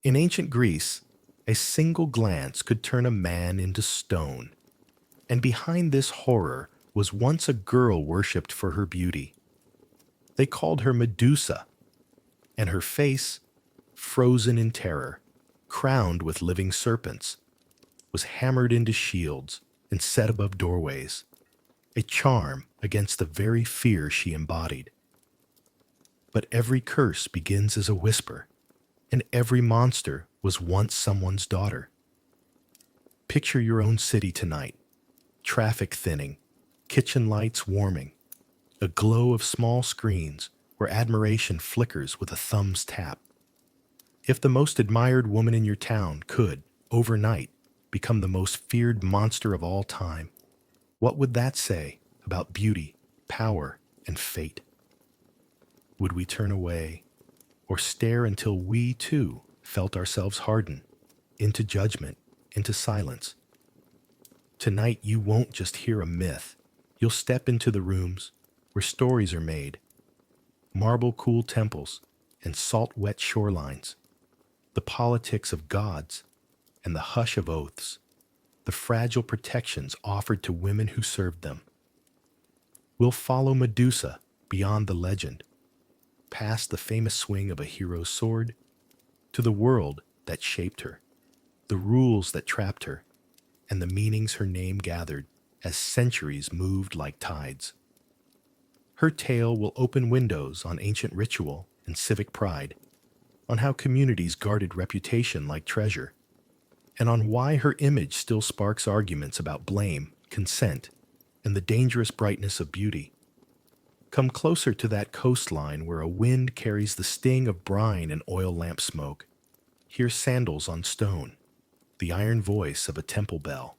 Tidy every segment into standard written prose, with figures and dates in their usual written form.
In ancient Greece, a single glance could turn a man into stone, and behind this horror was once a girl worshipped for her beauty. They called her Medusa, and her face, frozen in terror, crowned with living serpents, was hammered into shields and set above doorways, a charm against the very fear she embodied. But every curse begins as a whisper, and every monster was once someone's daughter. Picture your own city tonight, traffic thinning, kitchen lights warming, a glow of small screens where admiration flickers with a thumb's tap. If the most admired woman in your town could, overnight, become the most feared monster of all time, what would that say about beauty, power, and fate? Would we turn away or stare until we, too, felt ourselves harden into judgment, into silence? Tonight, you won't just hear a myth. You'll step into the rooms where stories are made, marble-cool temples and salt-wet shorelines, the politics of gods and the hush of oaths, the fragile protections offered to women who served them. We'll follow Medusa beyond the legend, past the famous swing of a hero's sword, to the world that shaped her, the rules that trapped her, and the meanings her name gathered as centuries moved like tides. Her tale will open windows on ancient ritual and civic pride, on how communities guarded reputation like treasure, and on why her image still sparks arguments about blame, consent, and the dangerous brightness of beauty. Come closer to that coastline where a wind carries the sting of brine and oil lamp smoke. Hear sandals on stone, the iron voice of a temple bell,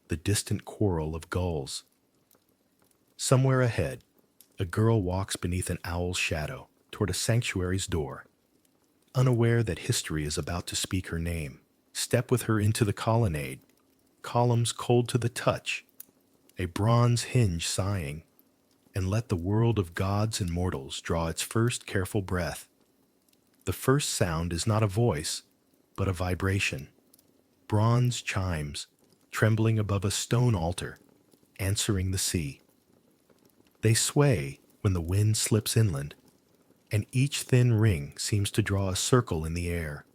the distant quarrel of gulls. Somewhere ahead, a girl walks beneath an owl's shadow toward a sanctuary's door. Unaware that history is about to speak her name, step with her into the colonnade, columns cold to the touch, a bronze hinge sighing, and let the world of gods and mortals draw its first careful breath. The first sound is not a voice, but a vibration. Bronze chimes, trembling above a stone altar, answering the sea. They sway when the wind slips inland, and each thin ring seems to draw a circle in the air,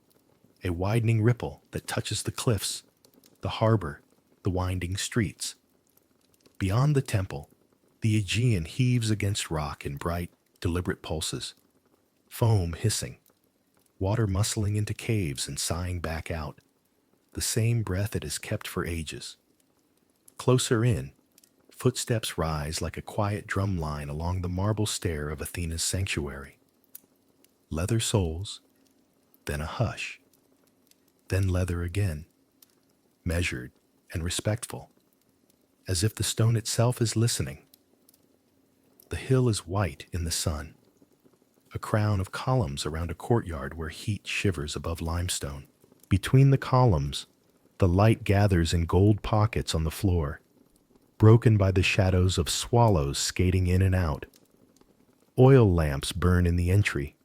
a widening ripple that touches the cliffs, the harbor, the winding streets. Beyond the temple, the Aegean heaves against rock in bright, deliberate pulses, foam hissing, water muscling into caves and sighing back out, the same breath it has kept for ages. Closer in, footsteps rise like a quiet drum line along the marble stair of Athena's sanctuary. Leather soles, then a hush, then leather again, measured and respectful, as if the stone itself is listening. The hill is white in the sun, a crown of columns around a courtyard where heat shivers above limestone. Between the columns, the light gathers in gold pockets on the floor, broken by the shadows of swallows skating in and out. Oil lamps burn in the entry,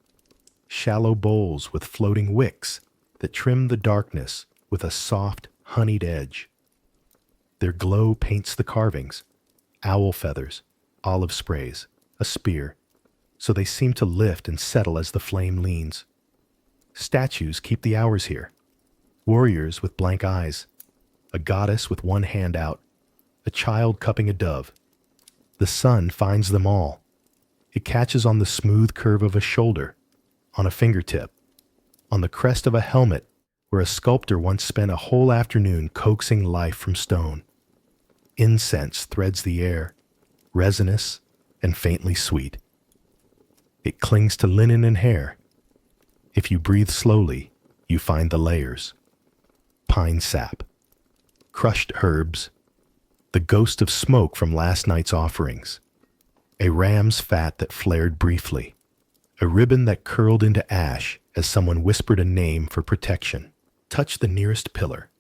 shallow bowls with floating wicks that trim the darkness with a soft, honeyed edge. Their glow paints the carvings, owl feathers, olive sprays, a spear, so they seem to lift and settle as the flame leans. Statues keep the hours here, warriors with blank eyes, a goddess with one hand out, a child cupping a dove. The sun finds them all. It catches on the smooth curve of a shoulder, on a fingertip, on the crest of a helmet where a sculptor once spent a whole afternoon coaxing life from stone. Incense threads the air, resinous and faintly sweet. It clings to linen and hair. If you breathe slowly, you find the layers. Pine sap, crushed herbs, the ghost of smoke from last night's offerings, a ram's fat that flared briefly, a ribbon that curled into ash as someone whispered a name for protection. Touch the nearest pillar.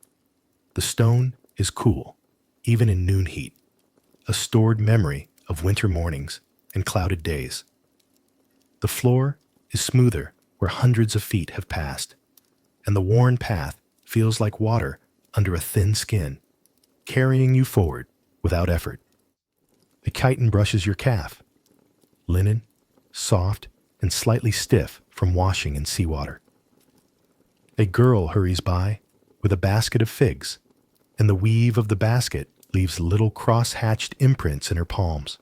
The stone is cool, even in noon heat, a stored memory of winter mornings and clouded days. The floor is smoother where hundreds of feet have passed, and the worn path feels like water under a thin skin, carrying you forward without effort. A chiton brushes your calf, linen, soft and slightly stiff from washing in seawater. A girl hurries by with a basket of figs, and the weave of the basket leaves little cross-hatched imprints in her palms.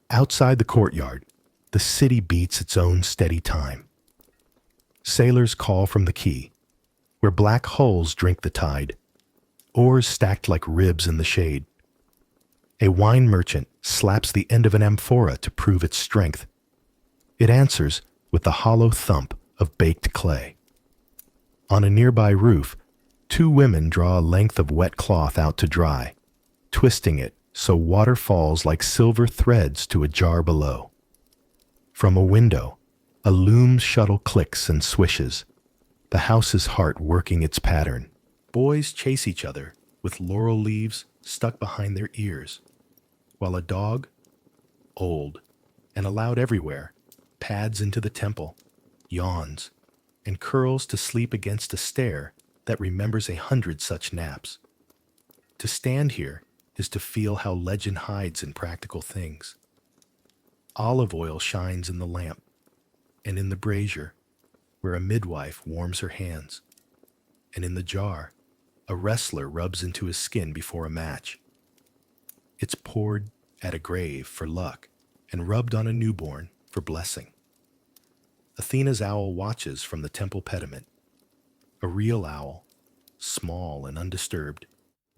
Outside the courtyard, the city beats its own steady time. Sailors call from the quay, where black hulls drink the tide, oars stacked like ribs in the shade. A wine merchant slaps the end of an amphora to prove its strength. It answers with the hollow thump of baked clay. On a nearby roof, two women draw a length of wet cloth out to dry, twisting it so water falls like silver threads to a jar below. From a window, a loom shuttle clicks and swishes, the house's heart working its pattern. Boys chase each other with laurel leaves stuck behind their ears, while a dog, old and allowed everywhere, pads into the temple, yawns, and curls to sleep against a stair that remembers 100 such naps. To stand here is to feel how legend hides in practical things. Olive oil shines in the lamp and in the brazier, where a midwife warms her hands, and in the jar, a wrestler rubs into his skin before a match. It's poured at a grave for luck and rubbed on a newborn for blessing. Athena's owl watches from the temple pediment. A real owl, small and undisturbed,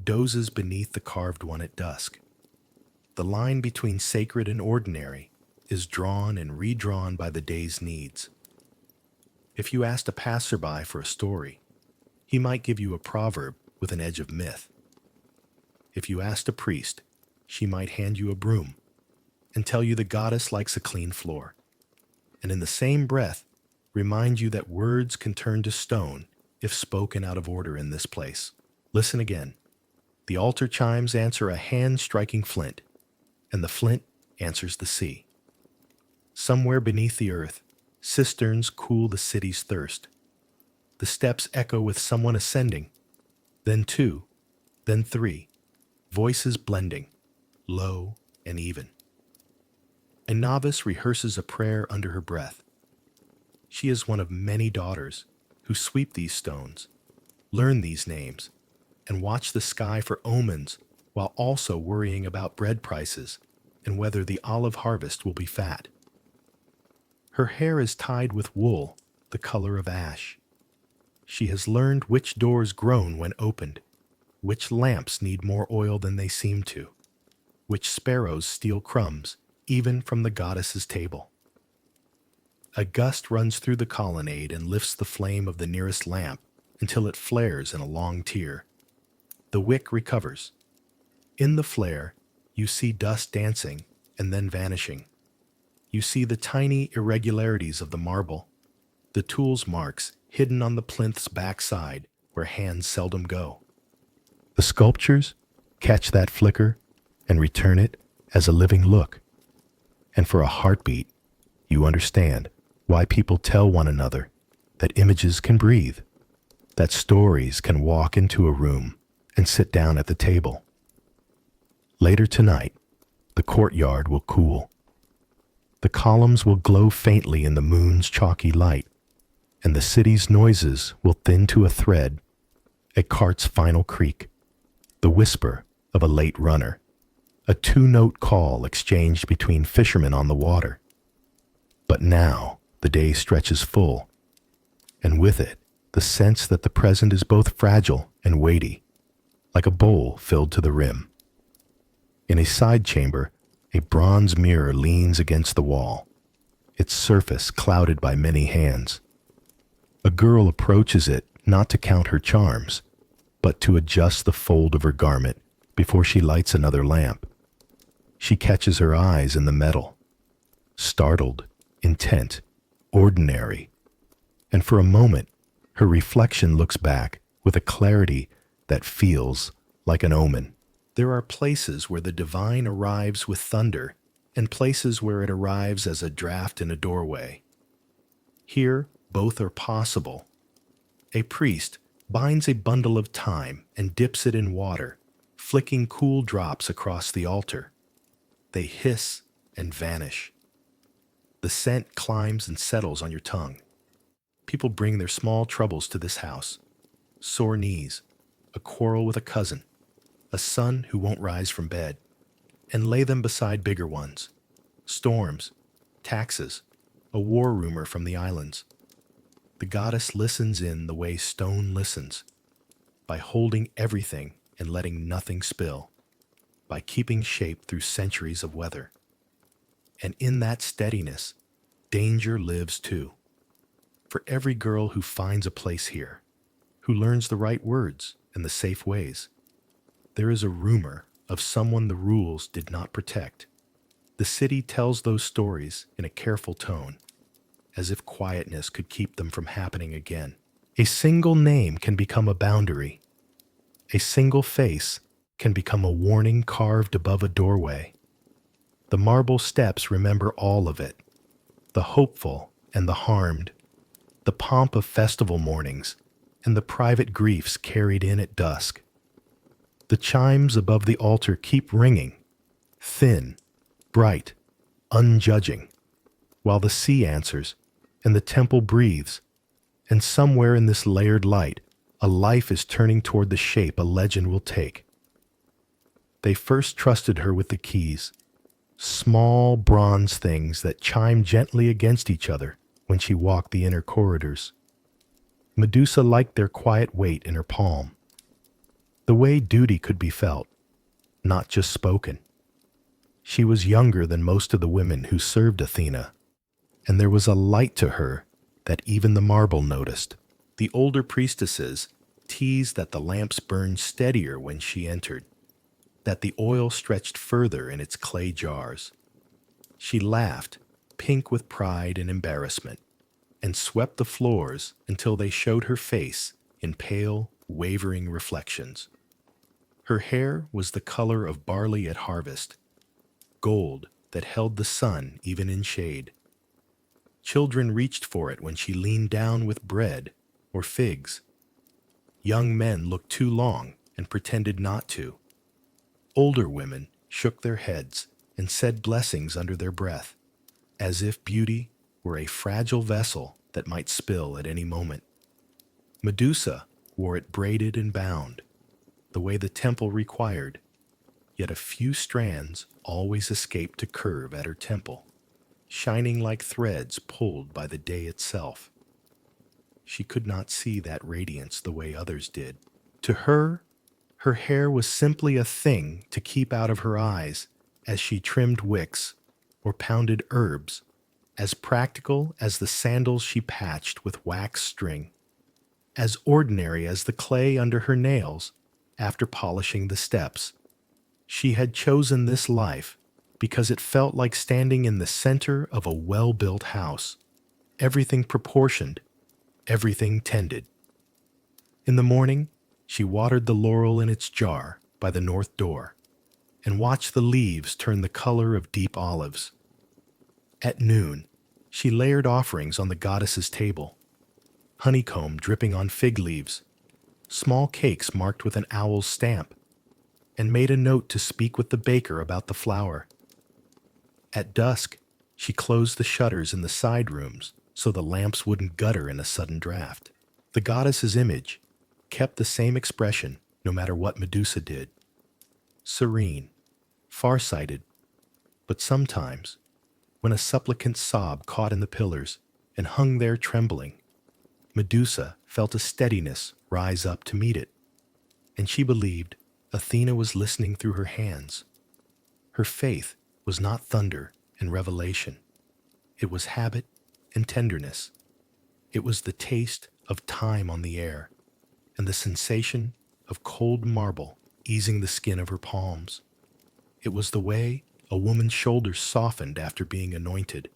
dozes beneath the carved one at dusk. The line between sacred and ordinary is drawn and redrawn by the day's needs. If you asked a passerby for a story, he might give you a proverb with an edge of myth. If you asked a priest, she might hand you a broom and tell you the goddess likes a clean floor, and in the same breath remind you that words can turn to stone if spoken out of order in this place. Listen again. The altar chimes answer a hand striking flint, and the flint answers the sea. Somewhere beneath the earth, cisterns cool the city's thirst. The steps echo with someone ascending, then two, then three, voices blending, low and even. A novice rehearses a prayer under her breath. She is one of many daughters who sweep these stones, learn these names, and watch the sky for omens while also worrying about bread prices and whether the olive harvest will be fat. Her hair is tied with wool the color of ash. She has learned which doors groan when opened, which lamps need more oil than they seem to, which sparrows steal crumbs even from the goddess's table. A gust runs through the colonnade and lifts the flame of the nearest lamp until it flares in a long tier. The wick recovers. In the flare, you see dust dancing and then vanishing. You see the tiny irregularities of the marble, the tool's marks hidden on the plinth's backside where hands seldom go. The sculptures catch that flicker and return it as a living look. And for a heartbeat, you understand why people tell one another that images can breathe, that stories can walk into a room and sit down at the table. Later tonight, the courtyard will cool. The columns will glow faintly in the moon's chalky light, and the city's noises will thin to a thread, a cart's final creak, the whisper of a late runner, a two-note call exchanged between fishermen on the water. But now the day stretches full, and with it the sense that the present is both fragile and weighty, like a bowl filled to the rim. In a side chamber, a bronze mirror leans against the wall, its surface clouded by many hands. A girl approaches it not to count her charms, but to adjust the fold of her garment before she lights another lamp. She catches her eyes in the metal, startled, intent, ordinary, and for a moment her reflection looks back with a clarity that feels like an omen. There are places where the divine arrives with thunder and places where it arrives as a draft in a doorway. Here, both are possible. A priest binds a bundle of thyme and dips it in water, flicking cool drops across the altar. They hiss and vanish. The scent climbs and settles on your tongue. People bring their small troubles to this house: sore knees, a quarrel with a cousin, a son who won't rise from bed, and lay them beside bigger ones: storms, taxes, a war rumor from the islands. The goddess listens in the way stone listens, by holding everything and letting nothing spill, by keeping shape through centuries of weather. And in that steadiness, danger lives too. For every girl who finds a place here, who learns the right words and the safe ways, there is a rumor of someone the rules did not protect. The city tells those stories in a careful tone, as if quietness could keep them from happening again. A single name can become a boundary. A single face can become a warning carved above a doorway. The marble steps remember all of it: the hopeful and the harmed, the pomp of festival mornings, and the private griefs carried in at dusk. The chimes above the altar keep ringing, thin, bright, unjudging, while the sea answers and the temple breathes, and somewhere in this layered light, a life is turning toward the shape a legend will take. They first trusted her with the keys, small bronze things that chimed gently against each other when she walked the inner corridors. Medusa liked their quiet weight in her palm, the way duty could be felt, not just spoken. She was younger than most of the women who served Athena, and there was a light to her that even the marble noticed. The older priestesses teased that the lamps burned steadier when she entered, that the oil stretched further in its clay jars. She laughed, pink with pride and embarrassment, and swept the floors until they showed her face in pale, wavering reflections. Her hair was the color of barley at harvest, gold that held the sun even in shade. Children reached for it when she leaned down with bread or figs. Young men looked too long and pretended not to. Older women shook their heads and said blessings under their breath, as if beauty were a fragile vessel that might spill at any moment. Medusa wore it braided and bound, the way the temple required, yet a few strands always escaped to curve at her temple, shining like threads pulled by the day itself. She could not see that radiance the way others did. To her, her hair was simply a thing to keep out of her eyes as she trimmed wicks or pounded herbs, as practical as the sandals she patched with wax string, as ordinary as the clay under her nails after polishing the steps. She had chosen this life because it felt like standing in the center of a well-built house, everything proportioned, everything tended. In the morning, she watered the laurel in its jar by the north door and watched the leaves turn the color of deep olives. At noon, she layered offerings on the goddess's table, honeycomb dripping on fig leaves, small cakes marked with an owl's stamp, and made a note to speak with the baker about the flour. At dusk, she closed the shutters in the side rooms so the lamps wouldn't gutter in a sudden draft. The goddess's image kept the same expression no matter what Medusa did. Serene, far-sighted, but sometimes, when a supplicant sob caught in the pillars and hung there trembling, Medusa felt a steadiness rise up to meet it, and she believed Athena was listening through her hands. Her faith was not thunder and revelation. It was habit and tenderness. It was the taste of time on the air and the sensation of cold marble easing the skin of her palms. It was the way a woman's shoulders softened after being anointed,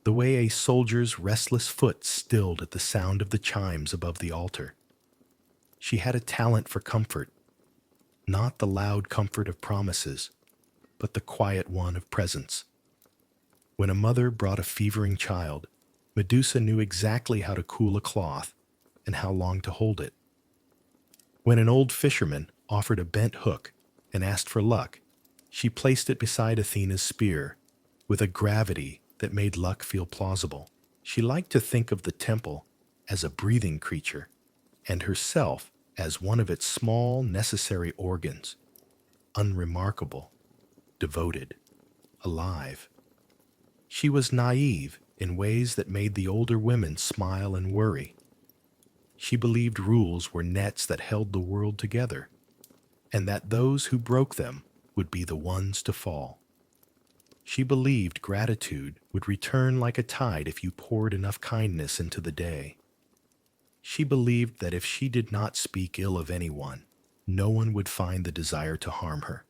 the way a soldier's restless foot stilled at the sound of the chimes above the altar. She had a talent for comfort, not the loud comfort of promises, but the quiet one of presence. When a mother brought a fevering child, Medusa knew exactly how to cool a cloth and how long to hold it. When an old fisherman offered a bent hook and asked for luck, she placed it beside Athena's spear with a gravity that made luck feel plausible. She liked to think of the temple as a breathing creature and herself as one of its small, necessary organs, unremarkable, devoted, alive. She was naive in ways that made the older women smile and worry. She believed rules were nets that held the world together, and that those who broke them would be the ones to fall. She believed gratitude would return like a tide if you poured enough kindness into the day. She believed that if she did not speak ill of anyone, no one would find the desire to harm her.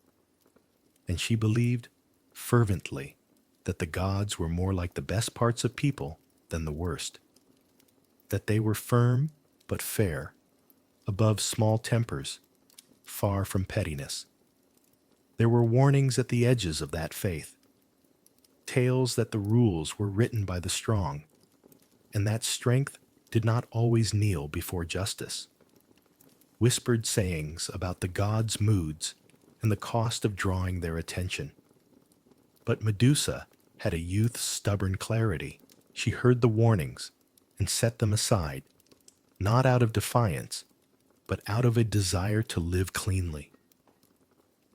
And she believed fervently that the gods were more like the best parts of people than the worst, that they were firm but fair, above small tempers, far from pettiness. There were warnings at the edges of that faith, tales that the rules were written by the strong, and that strength did not always kneel before justice. Whispered sayings about the gods' moods and the cost of drawing their attention. But Medusa had a youth's stubborn clarity. She heard the warnings and set them aside, not out of defiance, but out of a desire to live cleanly.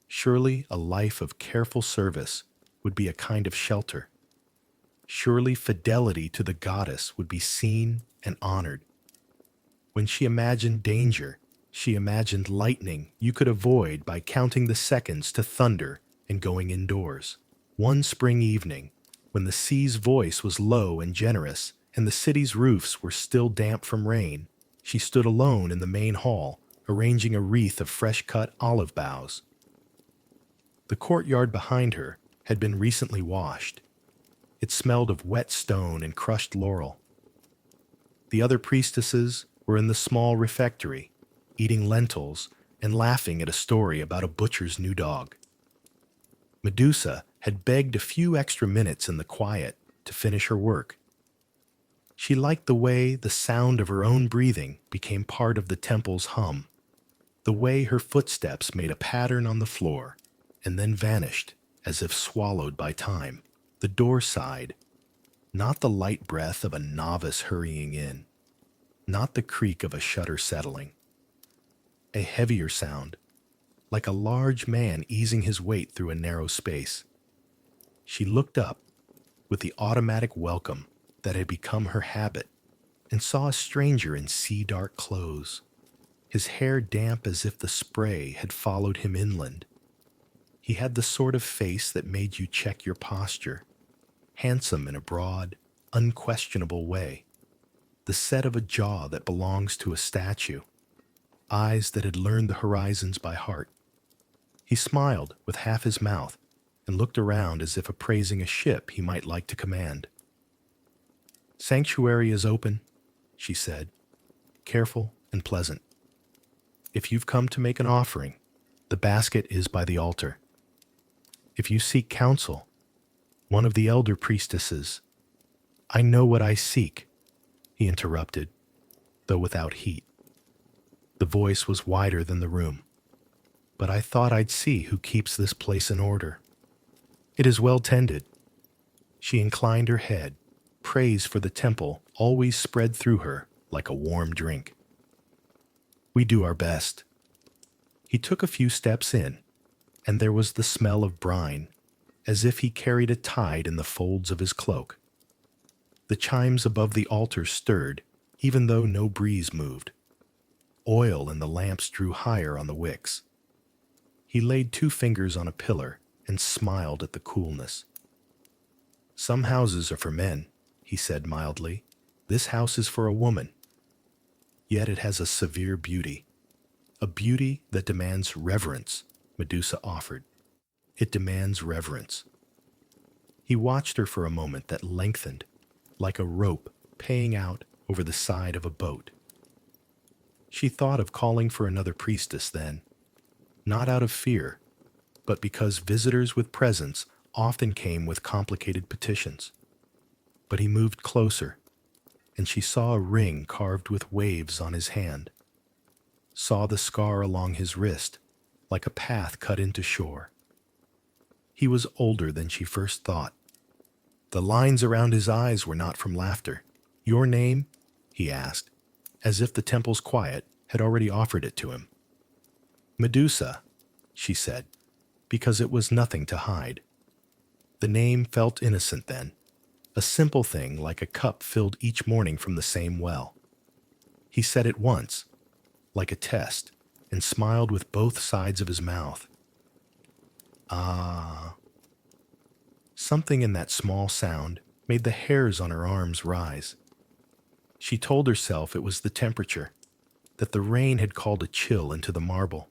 Surely a life of careful service would be a kind of shelter. Surely fidelity to the goddess would be seen and honored. When she imagined danger, she imagined lightning you could avoid by counting the seconds to thunder and going indoors. One spring evening, when the sea's voice was low and generous and the city's roofs were still damp from rain, she stood alone in the main hall, arranging a wreath of fresh-cut olive boughs. The courtyard behind her had been recently washed. It smelled of wet stone and crushed laurel. The other priestesses were in the small refectory, eating lentils and laughing at a story about a butcher's new dog. Medusa had begged a few extra minutes in the quiet to finish her work. She liked the way the sound of her own breathing became part of the temple's hum, the way her footsteps made a pattern on the floor and then vanished as if swallowed by time. The door sighed, not the light breath of a novice hurrying in, not the creak of a shutter settling. A heavier sound, like a large man easing his weight through a narrow space. She looked up with the automatic welcome that had become her habit and saw a stranger in sea-dark clothes, his hair damp as if the spray had followed him inland. He had the sort of face that made you check your posture, handsome in a broad, unquestionable way, the set of a jaw that belongs to a statue, eyes that had learned the horizons by heart. He smiled with half his mouth and looked around as if appraising a ship he might like to command. "Sanctuary is open," she said, careful and pleasant. "If you've come to make an offering, the basket is by the altar. If you seek counsel, one of the elder priestesses—" "I know what I seek," he interrupted, though without heat. The voice was wider than the room. "But I thought I'd see who keeps this place in order. It is well tended." She inclined her head, praise for the temple always spread through her like a warm drink. "We do our best." He took a few steps in, and there was the smell of brine, as if he carried a tide in the folds of his cloak. The chimes above the altar stirred, even though no breeze moved. Oil in the lamps drew higher on the wicks. He laid 2 fingers on a pillar and smiled at the coolness. "Some houses are for men," he said mildly. "This house is for a woman. Yet it has a severe beauty, a beauty that demands reverence," Medusa offered. "It demands reverence." He watched her for a moment that lengthened, like a rope paying out over the side of a boat. She thought of calling for another priestess then, not out of fear, but because visitors with presents often came with complicated petitions. But he moved closer, and she saw a ring carved with waves on his hand, saw the scar along his wrist, like a path cut into shore. He was older than she first thought. The lines around his eyes were not from laughter. "Your name?" he asked, as if the temple's quiet had already offered it to him. "Medusa," she said, because it was nothing to hide. The name felt innocent then, a simple thing like a cup filled each morning from the same well. He said it once, like a test, and smiled with both sides of his mouth. Ah. Something in that small sound made the hairs on her arms rise. She told herself it was the temperature, that the rain had called a chill into the marble.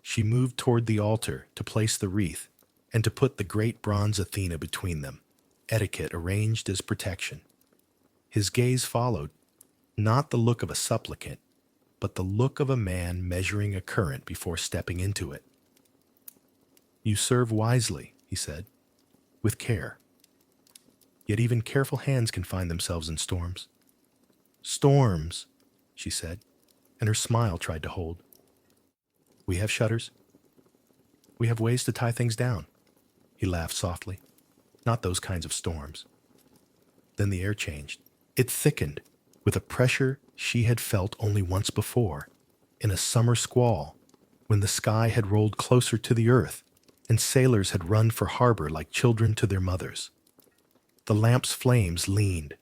She moved toward the altar to place the wreath and to put the great bronze Athena between them, etiquette arranged as protection. His gaze followed, not the look of a supplicant, but the look of a man measuring a current before stepping into it. "You serve wisely," he said, "with care. Yet even careful hands can find themselves in storms." "Storms," she said, and her smile tried to hold. "We have shutters. We have ways to tie things down." He laughed softly. "Not those kinds of storms." Then the air changed. It thickened with a pressure she had felt only once before, in a summer squall, when the sky had rolled closer to the earth and sailors had run for harbor like children to their mothers. The lamp's flames leaned.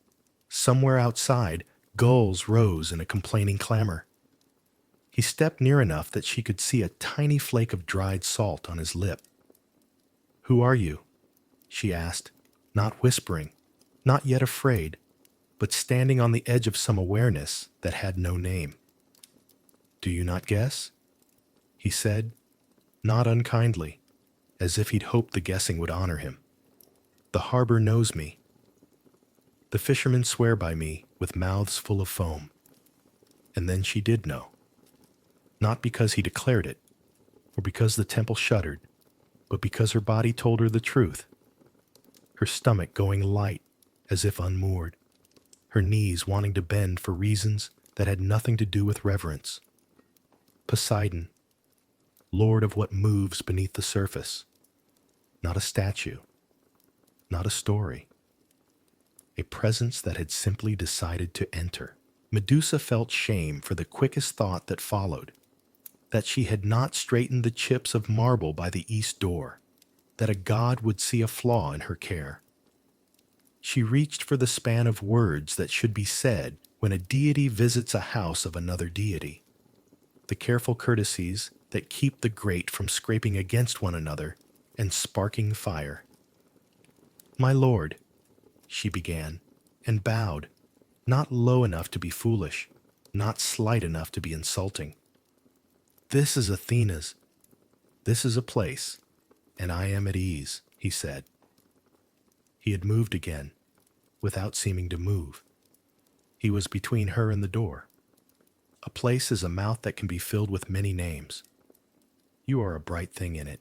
Somewhere outside, gulls rose in a complaining clamor. He stepped near enough that she could see a tiny flake of dried salt on his lip. "Who are you?" she asked, not whispering, not yet afraid, but standing on the edge of some awareness that had no name. "Do you not guess?" he said, not unkindly, as if he'd hoped the guessing would honor him. "The harbor knows me. The fishermen swear by me with mouths full of foam." And then she did know. Not because he declared it, or because the temple shuddered, but because her body told her the truth. Her stomach going light, as if unmoored. Her knees wanting to bend for reasons that had nothing to do with reverence. Poseidon, lord of what moves beneath the surface. Not a statue. Not a story. A presence that had simply decided to enter. Medusa felt shame for the quickest thought that followed, that she had not straightened the chips of marble by the east door, that a god would see a flaw in her care. She reached for the span of words that should be said when a deity visits a house of another deity, the careful courtesies that keep the grate from scraping against one another and sparking fire. "My lord," she began, and bowed, not low enough to be foolish, not slight enough to be insulting. "This is Athena's. This is a place, and I am at ease," he said. He had moved again, without seeming to move. He was between her and the door. "A place is a mouth that can be filled with many names. You are a bright thing in it."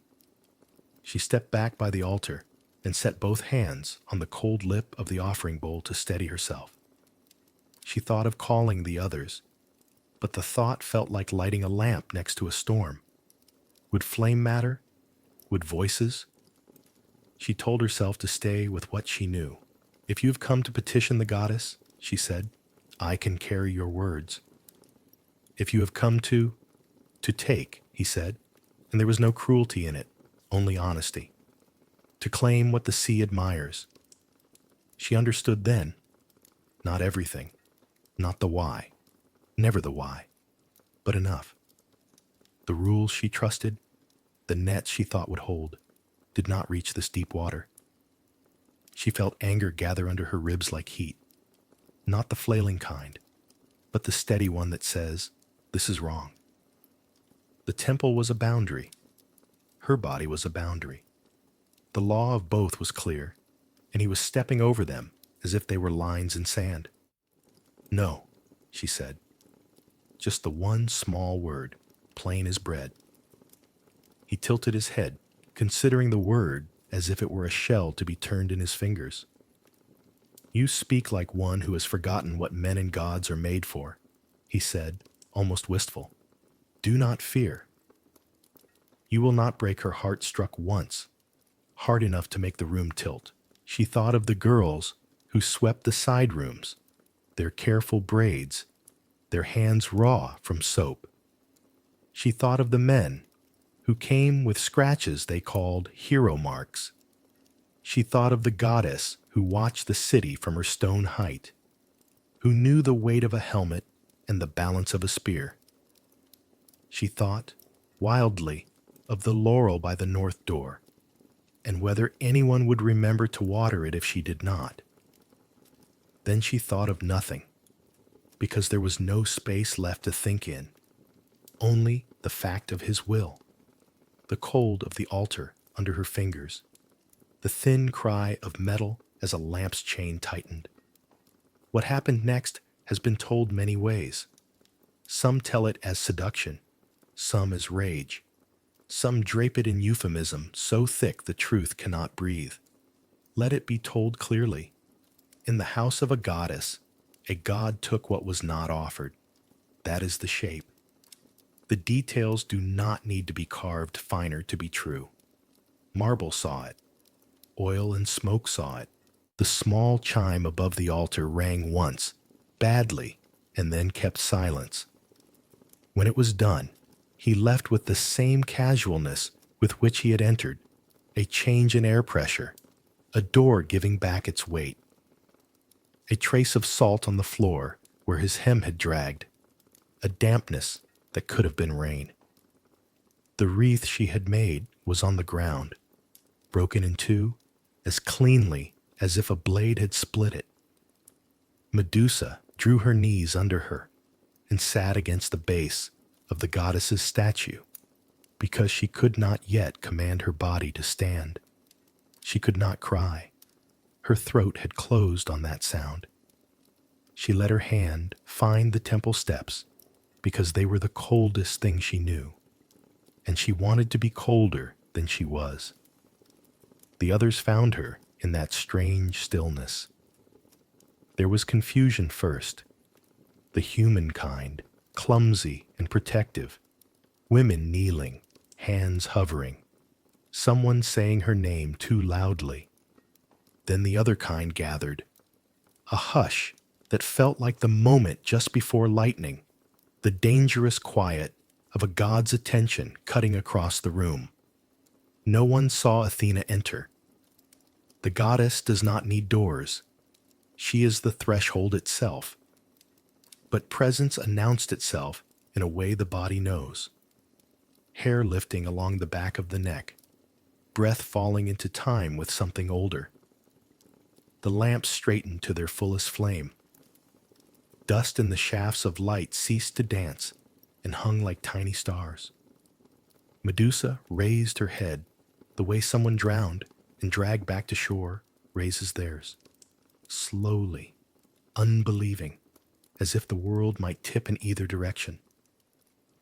She stepped back by the altar and set both hands on the cold lip of the offering bowl to steady herself. She thought of calling the others, but the thought felt like lighting a lamp next to a storm. Would flame matter? Would voices? She told herself to stay with what she knew. "If you have come to petition the goddess," she said, "I can carry your words." "If you have come to take," he said, and there was no cruelty in it, only honesty. "To claim what the sea admires." She understood then. Not everything. Not the why. Never the why. But enough. The rules she trusted, the nets she thought would hold, did not reach this deep water. She felt anger gather under her ribs like heat. Not the flailing kind, but the steady one that says, "This is wrong." The temple was a boundary. Her body was a boundary. The law of both was clear, and he was stepping over them as if they were lines in sand. "No," she said. Just the one small word, plain as bread. He tilted his head, considering the word as if it were a shell to be turned in his fingers. You speak like one who has forgotten what men and gods are made for, he said, almost wistful. Do not fear. You will not break her heart struck once, hard enough to make the room tilt. She thought of the girls who swept the side rooms, their careful braids, their hands raw from soap. She thought of the men who came with scratches they called hero marks. She thought of the goddess who watched the city from her stone height, who knew the weight of a helmet and the balance of a spear. She thought, wildly, of the laurel by the north door, and whether anyone would remember to water it if she did not. Then she thought of nothing, because there was no space left to think in, only the fact of his will, the cold of the altar under her fingers, the thin cry of metal as a lamp's chain tightened. What happened next has been told many ways. Some tell it as seduction, some as rage. Some drape it in euphemism so thick the truth cannot breathe. Let it be told clearly. In the house of a goddess, a god took what was not offered. That is the shape. The details do not need to be carved finer to be true. Marble saw it. Oil and smoke saw it. The small chime above the altar rang once, badly, and then kept silence. When it was done, he left with the same casualness with which he had entered, a change in air pressure, a door giving back its weight, a trace of salt on the floor where his hem had dragged, a dampness that could have been rain. The wreath she had made was on the ground, broken in two, as cleanly as if a blade had split it. Medusa drew her knees under her and sat against the base of the goddess's statue, because she could not yet command her body to stand. She could not cry. Her throat had closed on that sound. She let her hand find the temple steps, because they were the coldest thing she knew, and she wanted to be colder than she was. The others found her in that strange stillness. There was confusion first. The human kind, clumsy and protective, women kneeling, hands hovering, someone saying her name too loudly. Then the other kind gathered, a hush that felt like the moment just before lightning, the dangerous quiet of a god's attention cutting across the room. No one saw Athena enter. The goddess does not need doors. She is the threshold itself. But presence announced itself in a way the body knows. Hair lifting along the back of the neck, breath falling into time with something older. The lamps straightened to their fullest flame. Dust in the shafts of light ceased to dance and hung like tiny stars. Medusa raised her head the way someone drowned and dragged back to shore raises theirs. Slowly, unbelieving, as if the world might tip in either direction.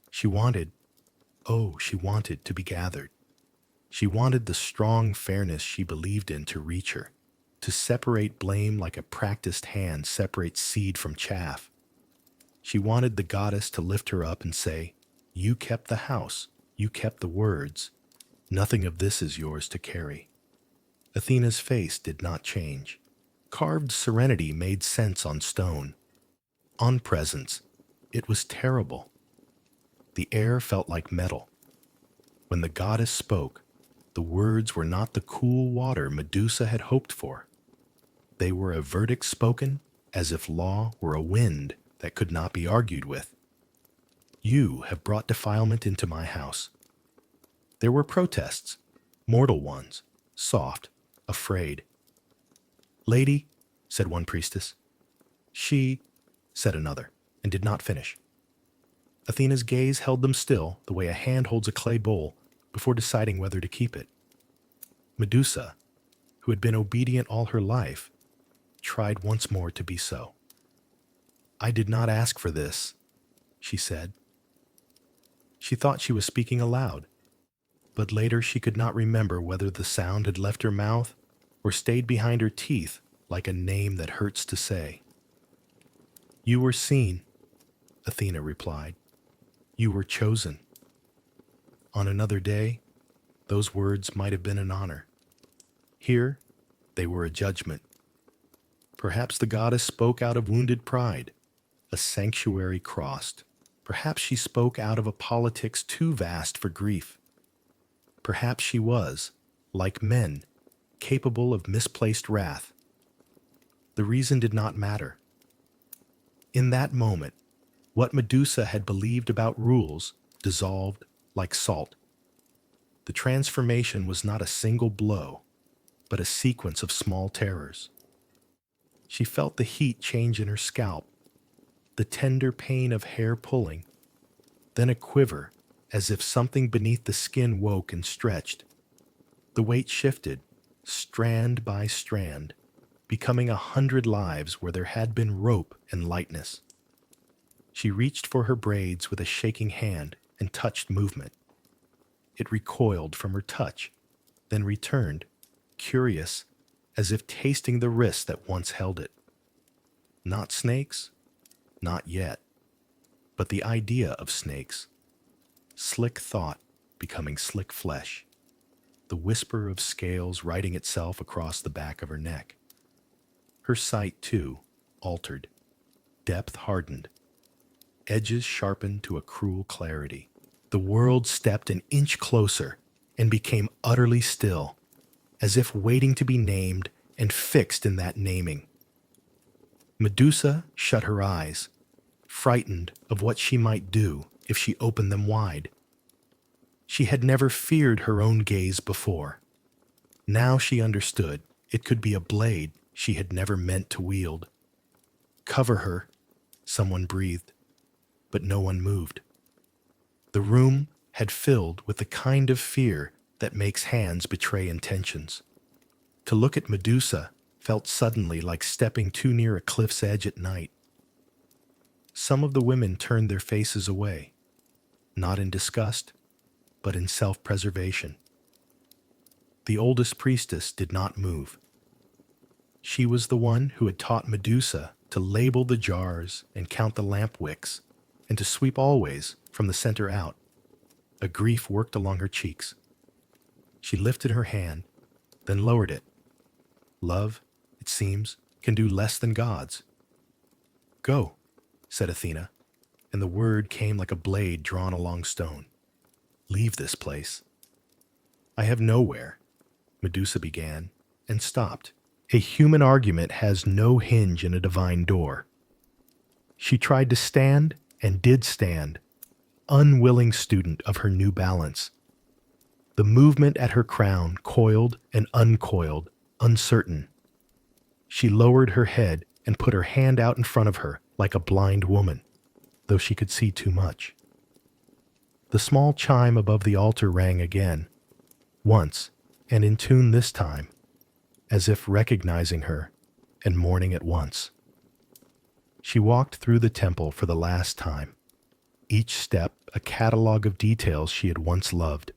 She wanted to be gathered. She wanted the strong fairness she believed in to reach her, to separate blame like a practiced hand separates seed from chaff. She wanted the goddess to lift her up and say, "You kept the house, you kept the words. Nothing of this is yours to carry." Athena's face did not change. Carved serenity made sense on stone. On presence, it was terrible. The air felt like metal. When the goddess spoke, the words were not the cool water Medusa had hoped for. They were a verdict spoken as if law were a wind that could not be argued with. You have brought defilement into my house. There were protests, mortal ones, soft, afraid. "Lady," said one priestess. "She," said another, and did not finish. Athena's gaze held them still the way a hand holds a clay bowl before deciding whether to keep it. Medusa, who had been obedient all her life, tried once more to be so. "I did not ask for this," she said. She thought she was speaking aloud, but later she could not remember whether the sound had left her mouth or stayed behind her teeth like a name that hurts to say. You were seen, Athena replied. You were chosen. On another day, those words might have been an honor. Here, they were a judgment. Perhaps the goddess spoke out of wounded pride, a sanctuary crossed. Perhaps she spoke out of a politics too vast for grief. Perhaps she was, like men, capable of misplaced wrath. The reason did not matter. In that moment, what Medusa had believed about rules dissolved like salt. The transformation was not a single blow, but a sequence of small terrors. She felt the heat change in her scalp, the tender pain of hair pulling, then a quiver as if something beneath the skin woke and stretched. The weight shifted, strand by strand, becoming 100 lives where there had been rope and lightness. She reached for her braids with a shaking hand and touched movement. It recoiled from her touch, then returned, curious, as if tasting the wrist that once held it. Not snakes? Not yet. But the idea of snakes. Slick thought becoming slick flesh. The whisper of scales writing itself across the back of her neck. Her sight, too, altered. Depth hardened. Edges sharpened to a cruel clarity. The world stepped an inch closer and became utterly still, as if waiting to be named and fixed in that naming. Medusa shut her eyes, frightened of what she might do if she opened them wide. She had never feared her own gaze before. Now she understood it could be a blade she had never meant to wield. Cover her, someone breathed, but no one moved. The room had filled with the kind of fear that makes hands betray intentions. To look at Medusa felt suddenly like stepping too near a cliff's edge at night. Some of the women turned their faces away, not in disgust, but in self-preservation. The oldest priestess did not move. She was the one who had taught Medusa to label the jars and count the lamp wicks, and to sweep always from the center out. A grief worked along her cheeks. She lifted her hand, then lowered it. Love, it seems, can do less than gods. Go, said Athena, and the word came like a blade drawn along stone. Leave this place. I have nowhere, Medusa began, and stopped. A human argument has no hinge in a divine door. She tried to stand and did stand, unwilling student of her new balance. The movement at her crown coiled and uncoiled, uncertain. She lowered her head and put her hand out in front of her like a blind woman, though she could see too much. The small chime above the altar rang again, once, and in tune this time, as if recognizing her and mourning at once. She walked through the temple for the last time, each step a catalog of details she had once loved,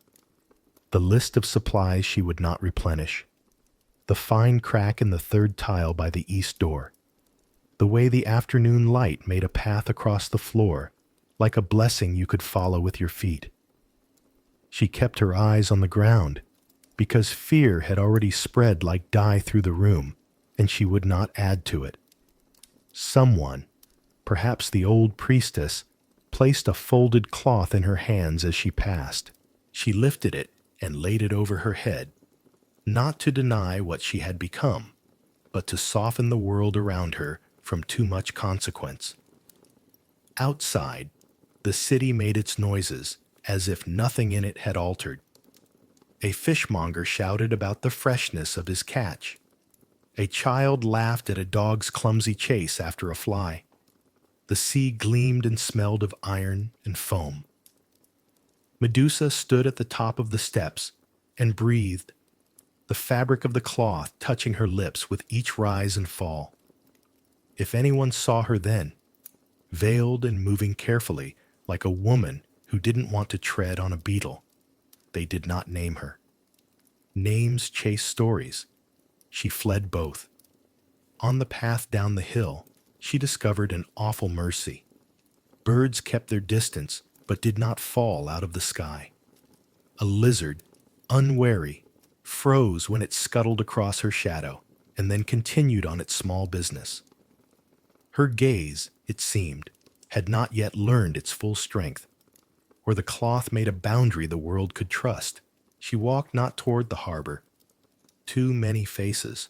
the list of supplies she would not replenish, the fine crack in the third tile by the east door, the way the afternoon light made a path across the floor, like a blessing you could follow with your feet. She kept her eyes on the ground, because fear had already spread like dye through the room, and she would not add to it. Someone, perhaps the old priestess, placed a folded cloth in her hands as she passed. She lifted it and laid it over her head, not to deny what she had become, but to soften the world around her from too much consequence. Outside, the city made its noises as if nothing in it had altered. A fishmonger shouted about the freshness of his catch. A child laughed at a dog's clumsy chase after a fly. The sea gleamed and smelled of iron and foam. Medusa stood at the top of the steps and breathed, the fabric of the cloth touching her lips with each rise and fall. If anyone saw her then, veiled and moving carefully like a woman who didn't want to tread on a beetle, they did not name her. Names chase stories. She fled both. On the path down the hill, she discovered an awful mercy. Birds kept their distance, but did not fall out of the sky. A lizard, unwary, froze when it scuttled across her shadow, and then continued on its small business. Her gaze, it seemed, had not yet learned its full strength. Where the cloth made a boundary the world could trust, she walked not toward the harbor, too many faces,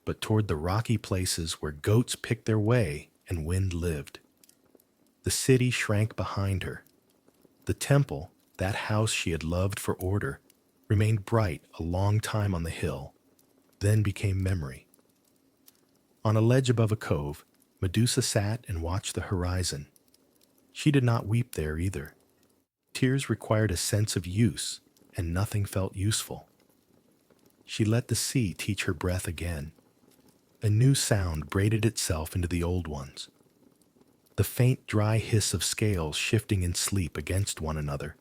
but toward the rocky places where goats picked their way and wind lived. The city shrank behind her. The temple, that house she had loved for order, remained bright a long time on the hill, then became memory. On a ledge above a cove, Medusa sat and watched the horizon. She did not weep there either. Tears required a sense of use, and nothing felt useful. She let the sea teach her breath again. A new sound braided itself into the old ones. The faint dry hiss of scales shifting in sleep against one another.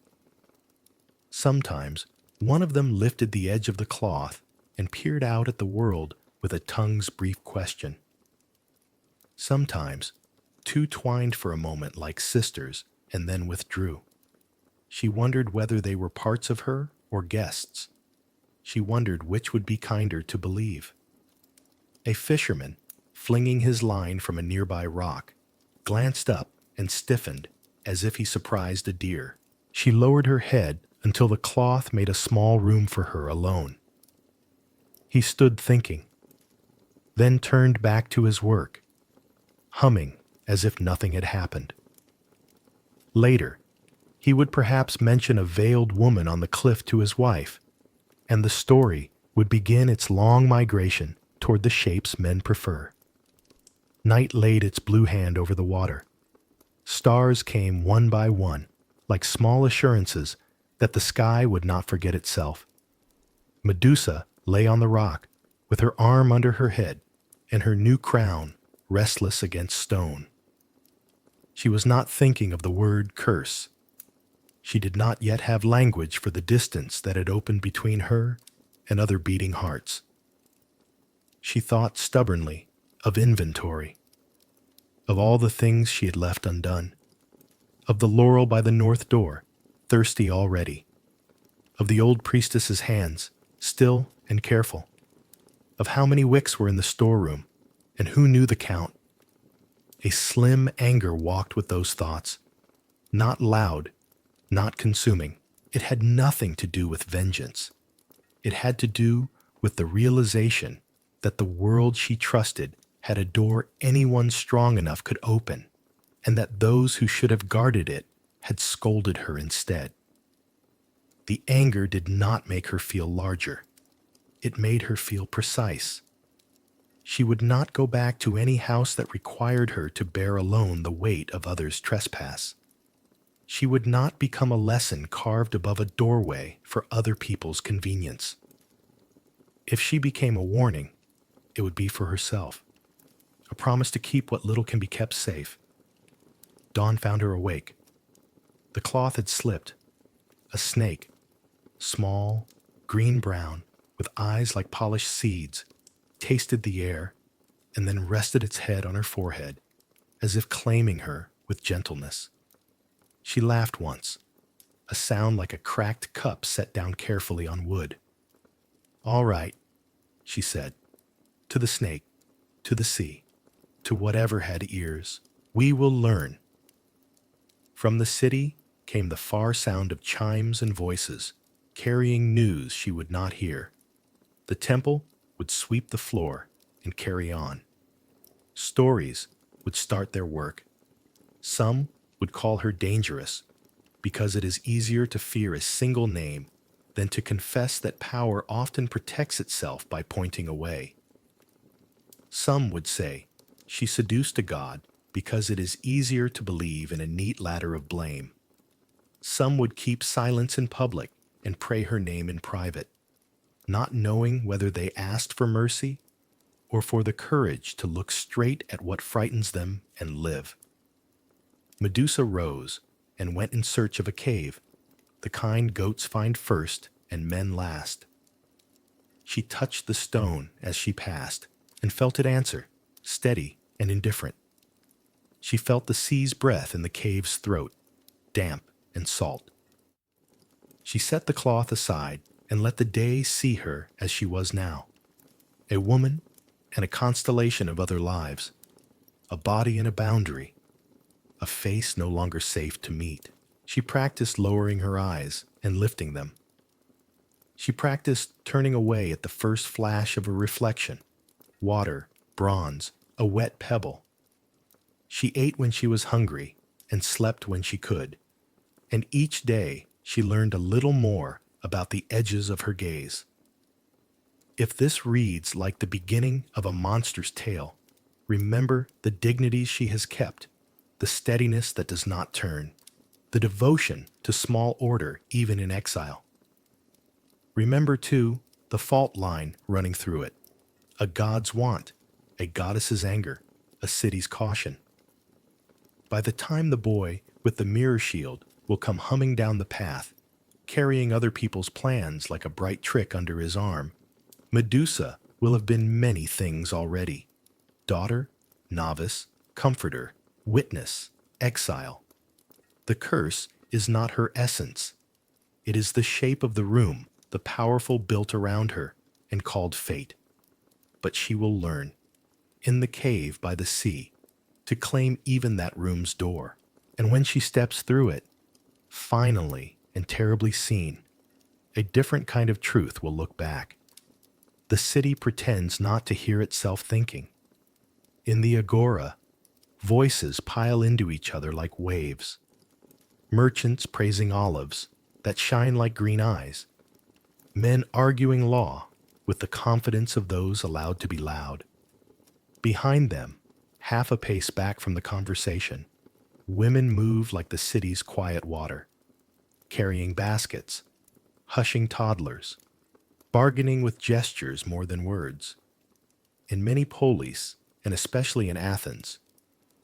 Sometimes, one of them lifted the edge of the cloth and peered out at the world with a tongue's brief question. Sometimes, two twined for a moment like sisters and then withdrew. She wondered whether they were parts of her or guests. She wondered which would be kinder to believe. A fisherman, flinging his line from a nearby rock, glanced up and stiffened as if he surprised a deer. She lowered her head until the cloth made a small room for her alone. He stood thinking, then turned back to his work, humming as if nothing had happened. Later, he would perhaps mention a veiled woman on the cliff to his wife, and the story would begin its long migration toward the shapes men prefer. Night laid its blue hand over the water. Stars came one by one, like small assurances that the sky would not forget itself. Medusa lay on the rock, with her arm under her head, and her new crown restless against stone. She was not thinking of the word curse. She did not yet have language for the distance that had opened between her and other beating hearts. She thought stubbornly of inventory, of all the things she had left undone, of the laurel by the north door, thirsty already, of the old priestess's hands, still and careful, of how many wicks were in the storeroom, and who knew the count. A slim anger walked with those thoughts, not loud, not consuming. It had nothing to do with vengeance. It had to do with the realization that the world she trusted had a door anyone strong enough could open, and that those who should have guarded it had scolded her instead. The anger did not make her feel larger. It made her feel precise. She would not go back to any house that required her to bear alone the weight of others' trespass. She would not become a lesson carved above a doorway for other people's convenience. If she became a warning, it would be for herself, a promise to keep what little can be kept safe. Dawn found her awake. The cloth had slipped. A snake, small, green-brown, with eyes like polished seeds, tasted the air and then rested its head on her forehead, as if claiming her with gentleness. She laughed once, a sound like a cracked cup set down carefully on wood. "All right," she said, "to the snake, to the sea, to whatever had ears, we will learn." From the city came the far sound of chimes and voices, carrying news she would not hear. The temple would sweep the floor and carry on. Stories would start their work. Some would call her dangerous, because it is easier to fear a single name than to confess that power often protects itself by pointing away. Some would say she seduced a god because it is easier to believe in a neat ladder of blame. Some would keep silence in public and pray her name in private, not knowing whether they asked for mercy or for the courage to look straight at what frightens them and live. Medusa rose and went in search of a cave, the kind goats find first and men last. She touched the stone as she passed, and felt it answer, steady and indifferent. She felt the sea's breath in the cave's throat, damp and salt. She set the cloth aside and let the day see her as she was now, a woman and a constellation of other lives, a body and a boundary, a face no longer safe to meet. She practiced lowering her eyes and lifting them. She practiced turning away at the first flash of a reflection, water, bronze, a wet pebble. She ate when she was hungry and slept when she could, and each day she learned a little more about the edges of her gaze. If this reads like the beginning of a monster's tale, remember the dignities she has kept, the steadiness that does not turn, the devotion to small order even in exile. Remember, too, the fault line running through it, a god's want, a goddess's anger, a city's caution. By the time the boy with the mirror shield will come humming down the path, carrying other people's plans like a bright trick under his arm, Medusa will have been many things already: daughter, novice, comforter, witness, exile. The curse is not her essence. It is the shape of the room, the powerful built around her and called fate. But she will learn, in the cave by the sea, to claim even that room's door. And when she steps through it, finally and terribly seen, a different kind of truth will look back. The city pretends not to hear itself thinking. In the agora, voices pile into each other like waves. Merchants praising olives that shine like green eyes. Men arguing law with the confidence of those allowed to be loud. Behind them, half a pace back from the conversation, women move like the city's quiet water, carrying baskets, hushing toddlers, bargaining with gestures more than words. In many polis, and especially in Athens,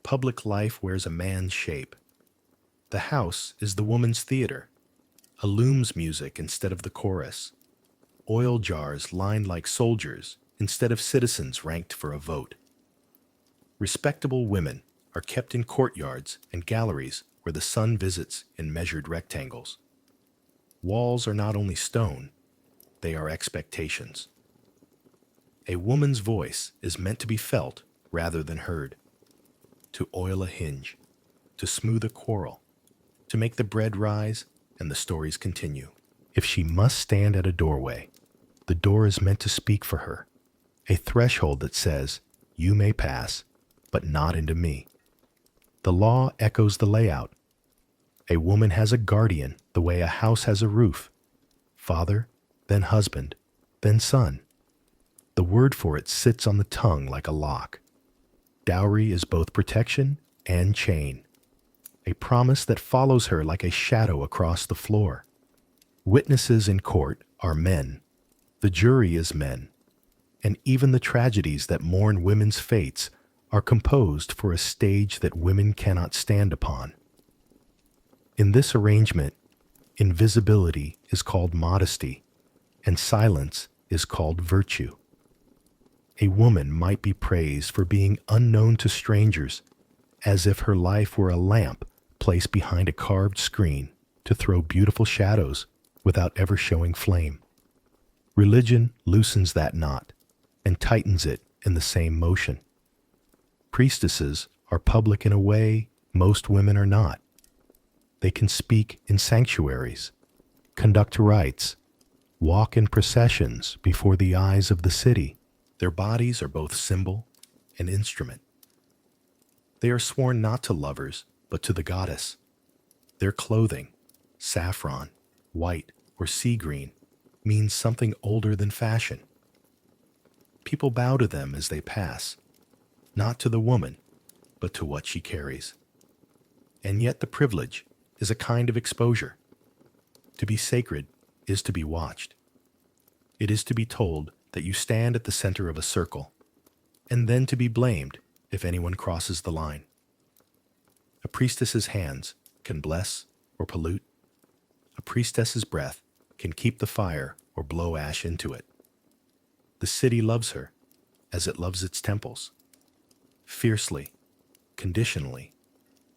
public life wears a man's shape. The house is the woman's theater, a loom's music instead of the chorus, oil jars lined like soldiers instead of citizens ranked for a vote. Respectable women are kept in courtyards and galleries where the sun visits in measured rectangles. Walls are not only stone, they are expectations. A woman's voice is meant to be felt rather than heard, to oil a hinge, to smooth a quarrel, to make the bread rise and the stories continue. If she must stand at a doorway, the door is meant to speak for her, a threshold that says, "You may pass, but not into me." The law echoes the layout. A woman has a guardian the way a house has a roof. Father, then husband, then son. The word for it sits on the tongue like a lock. Dowry is both protection and chain, a promise that follows her like a shadow across the floor. Witnesses in court are men. The jury is men. And even the tragedies that mourn women's fates are composed for a stage that women cannot stand upon. In this arrangement, invisibility is called modesty, and silence is called virtue. A woman might be praised for being unknown to strangers, as if her life were a lamp placed behind a carved screen to throw beautiful shadows without ever showing flame. Religion loosens that knot and tightens it in the same motion. Priestesses are public in a way most women are not. They can speak in sanctuaries, conduct rites, walk in processions before the eyes of the city. Their bodies are both symbol and instrument. They are sworn not to lovers, but to the goddess. Their clothing, saffron, white, or sea green, means something older than fashion. People bow to them as they pass, not to the woman, but to what she carries. And yet the privilege is a kind of exposure. To be sacred is to be watched. It is to be told that you stand at the center of a circle, and then to be blamed if anyone crosses the line. A priestess's hands can bless or pollute. A priestess's breath can keep the fire or blow ash into it. The city loves her, as it loves its temples, fiercely, conditionally,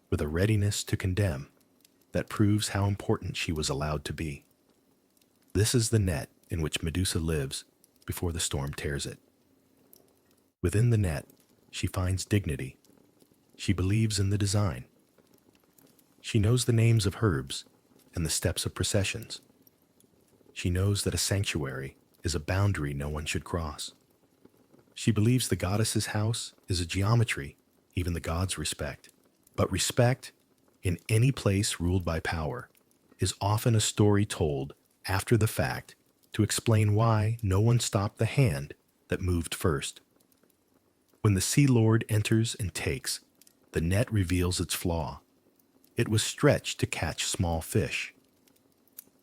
with a readiness to condemn that proves how important she was allowed to be. This is the net in which Medusa lives before the storm tears it. Within the net, she finds dignity. She believes in the design. She knows the names of herbs and the steps of processions. She knows that a sanctuary is a boundary no one should cross. She believes the goddess's house is a geometry even the gods respect. But respect, in any place ruled by power, is often a story told after the fact to explain why no one stopped the hand that moved first. When the Sea Lord enters and takes, the net reveals its flaw. It was stretched to catch small fish.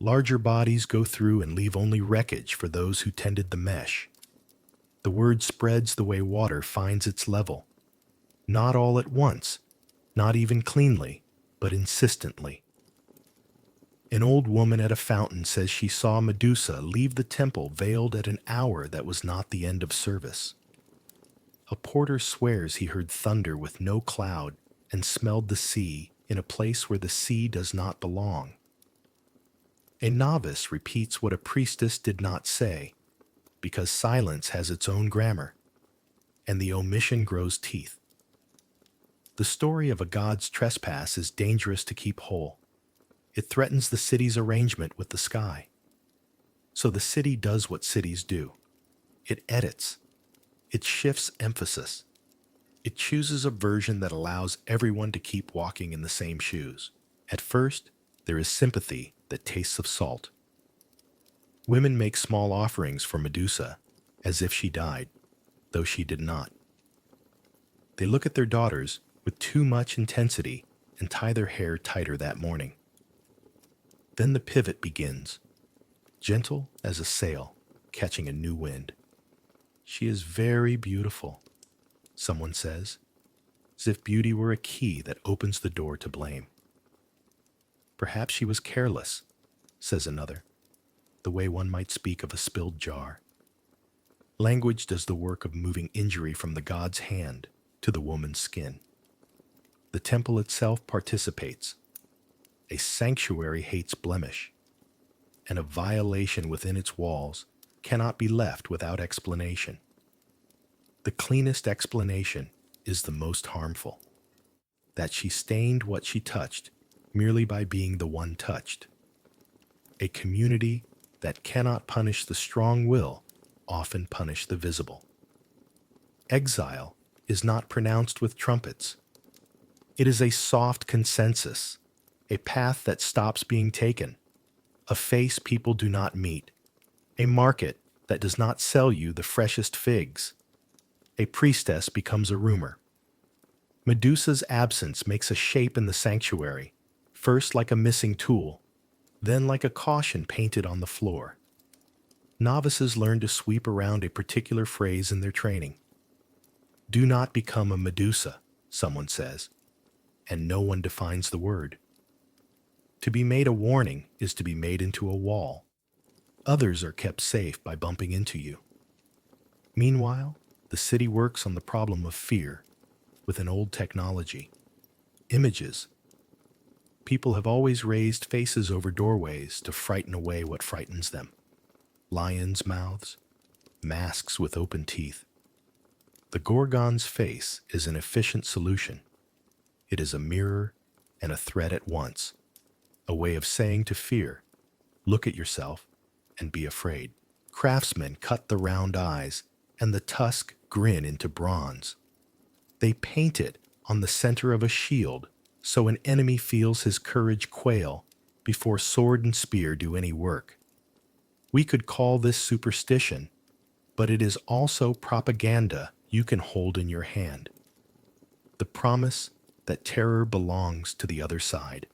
Larger bodies go through and leave only wreckage for those who tended the mesh. The word spreads the way water finds its level. Not all at once, not even cleanly, but insistently. An old woman at a fountain says she saw Medusa leave the temple veiled at an hour that was not the end of service. A porter swears he heard thunder with no cloud and smelled the sea in a place where the sea does not belong. A novice repeats what a priestess did not say, because silence has its own grammar, and the omission grows teeth. The story of a god's trespass is dangerous to keep whole. It threatens the city's arrangement with the sky. So the city does what cities do. It edits. It shifts emphasis. It chooses a version that allows everyone to keep walking in the same shoes. At first, there is sympathy that tastes of salt. Women make small offerings for Medusa as if she died, though she did not. They look at their daughters with too much intensity and tie their hair tighter that morning. Then the pivot begins, gentle as a sail catching a new wind. She is very beautiful, someone says, as if beauty were a key that opens the door to blame. Perhaps she was careless, says another, the way one might speak of a spilled jar. Language does the work of moving injury from the god's hand to the woman's skin. The temple itself participates. A sanctuary hates blemish, and a violation within its walls cannot be left without explanation. The cleanest explanation is the most harmful, that she stained what she touched merely by being the one touched. A community that cannot punish the strong will often punish the visible. Exile is not pronounced with trumpets. It is a soft consensus, a path that stops being taken, a face people do not meet, a market that does not sell you the freshest figs. A priestess becomes a rumor. Medusa's absence makes a shape in the sanctuary, first like a missing tool, then like a caution painted on the floor. Novices learn to sweep around a particular phrase in their training. Do not become a Medusa, someone says, and no one defines the word. To be made a warning is to be made into a wall. Others are kept safe by bumping into you. Meanwhile, the city works on the problem of fear with an old technology. Images. People have always raised faces over doorways to frighten away what frightens them. Lions' mouths, masks with open teeth. The Gorgon's face is an efficient solution. It is a mirror and a threat at once, a way of saying to fear, look at yourself and be afraid. Craftsmen cut the round eyes and the tusk grin into bronze. They paint it on the center of a shield so an enemy feels his courage quail before sword and spear do any work. We could call this superstition, but it is also propaganda you can hold in your hand. The promise that terror belongs to the other side.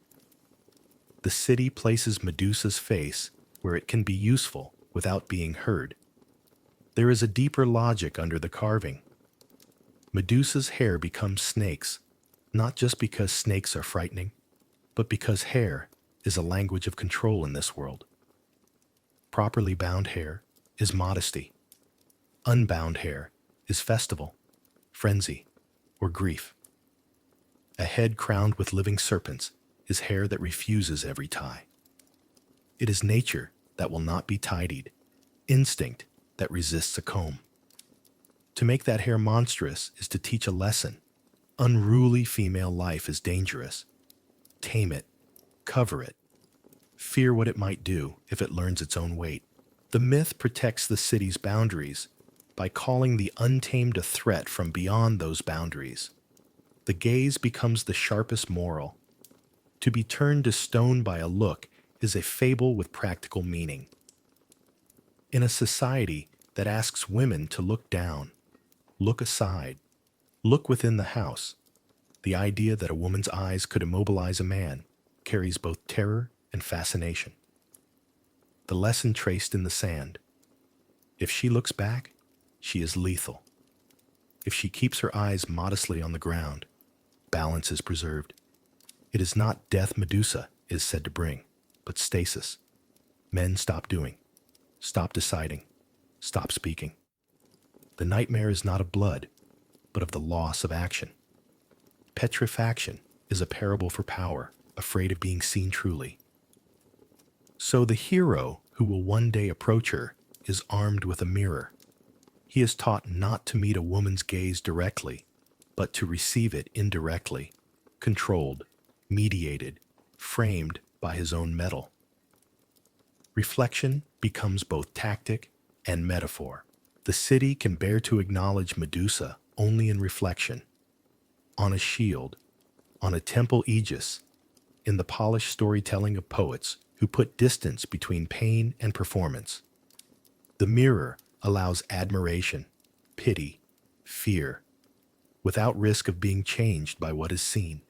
The city places Medusa's face where it can be useful without being heard. There is a deeper logic under the carving. Medusa's hair becomes snakes, not just because snakes are frightening, but because hair is a language of control in this world. Properly bound hair is modesty. Unbound hair is festival, frenzy, or grief. A head crowned with living serpents is hair that refuses every tie. It is nature that will not be tidied, instinct that resists a comb. To make that hair monstrous is to teach a lesson. Unruly female life is dangerous. Tame it, cover it, fear what it might do if it learns its own weight. The myth protects the city's boundaries by calling the untamed a threat from beyond those boundaries. The gaze becomes the sharpest moral. To be turned to stone by a look is a fable with practical meaning. In a society that asks women to look down, look aside, look within the house, the idea that a woman's eyes could immobilize a man carries both terror and fascination. The lesson traced in the sand. If she looks back, she is lethal. If she keeps her eyes modestly on the ground, balance is preserved. It is not death Medusa is said to bring, but stasis. Men stop doing, stop deciding, stop speaking. The nightmare is not of blood, but of the loss of action. Petrifaction is a parable for power, afraid of being seen truly. So the hero who will one day approach her is armed with a mirror. He is taught not to meet a woman's gaze directly, but to receive it indirectly, controlled, mediated, framed by his own metal. Reflection becomes both tactic and metaphor. The city can bear to acknowledge Medusa only in reflection, on a shield, on a temple aegis, in the polished storytelling of poets who put distance between pain and performance. The mirror allows admiration, pity, fear, without risk of being changed by what is seen.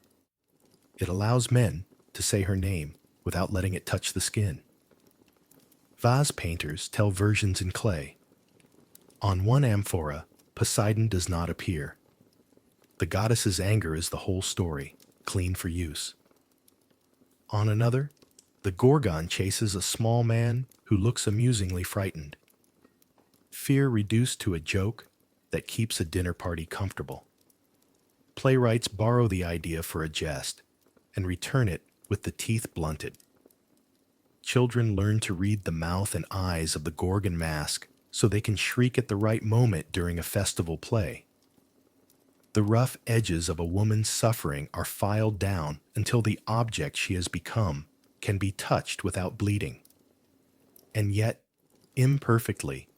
It allows men to say her name without letting it touch the skin. Vase painters tell versions in clay. On one amphora, Poseidon does not appear. The goddess's anger is the whole story, clean for use. On another, the Gorgon chases a small man who looks amusingly frightened. Fear reduced to a joke that keeps a dinner party comfortable. Playwrights borrow the idea for a jest and return it with the teeth blunted. Children learn to read the mouth and eyes of the Gorgon mask so they can shriek at the right moment during a festival play. The rough edges of a woman's suffering are filed down until the object she has become can be touched without bleeding. And yet, imperfectly,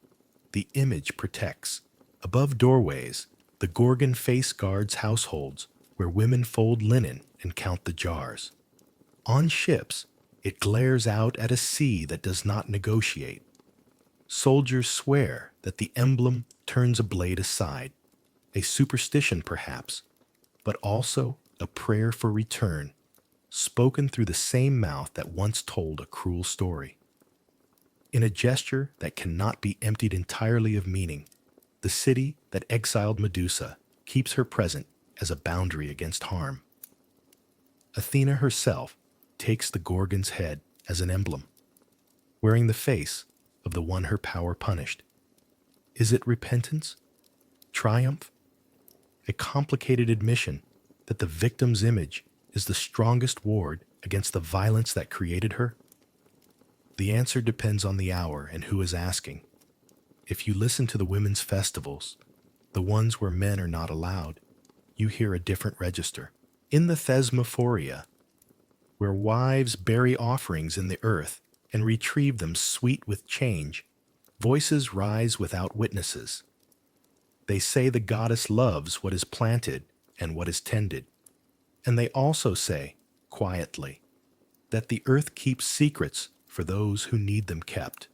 the image protects. Above doorways, the Gorgon face guards households where women fold linen and count the jars. On ships, it glares out at a sea that does not negotiate. Soldiers swear that the emblem turns a blade aside, a superstition perhaps, but also a prayer for return, spoken through the same mouth that once told a cruel story. In a gesture that cannot be emptied entirely of meaning, the city that exiled Medusa keeps her present as a boundary against harm. Athena herself takes the Gorgon's head as an emblem, wearing the face of the one her power punished. Is it repentance? Triumph? A complicated admission that the victim's image is the strongest ward against the violence that created her? The answer depends on the hour and who is asking. If you listen to the women's festivals, the ones where men are not allowed, you hear a different register. In the Thesmophoria, where wives bury offerings in the earth and retrieve them sweet with change, voices rise without witnesses. They say the goddess loves what is planted and what is tended. And they also say, quietly, that the earth keeps secrets for those who need them kept.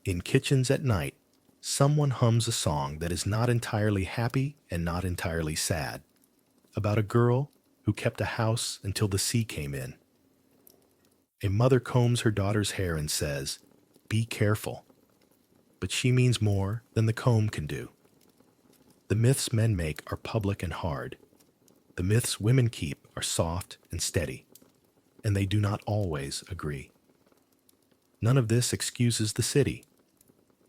In kitchens at night, someone hums a song that is not entirely happy and not entirely sad, about a girl who kept a house until the sea came in. A mother combs her daughter's hair and says, "Be careful," but she means more than the comb can do. The myths men make are public and hard. The myths women keep are soft and steady, and they do not always agree. None of this excuses the city.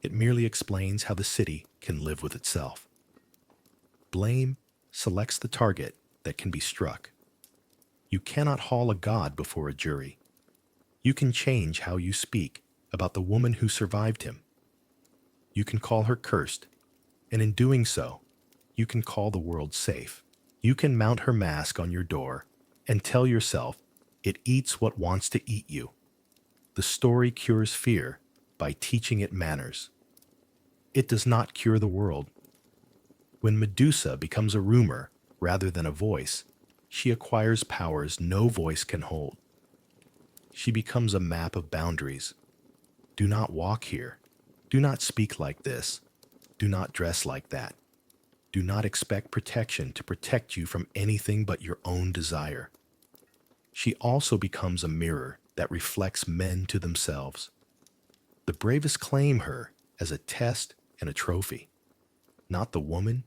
It merely explains how the city can live with itself. Blame selects the target that can be struck. You cannot haul a god before a jury. You can change how you speak about the woman who survived him. You can call her cursed, and in doing so, you can call the world safe. You can mount her mask on your door and tell yourself it eats what wants to eat you. The story cures fear by teaching it manners. It does not cure the world. When Medusa becomes a rumor rather than a voice, she acquires powers no voice can hold. She becomes a map of boundaries. Do not walk here. Do not speak like this. Do not dress like that. Do not expect protection to protect you from anything but your own desire. She also becomes a mirror that reflects men to themselves. The bravest claim her as a test and a trophy, not the woman,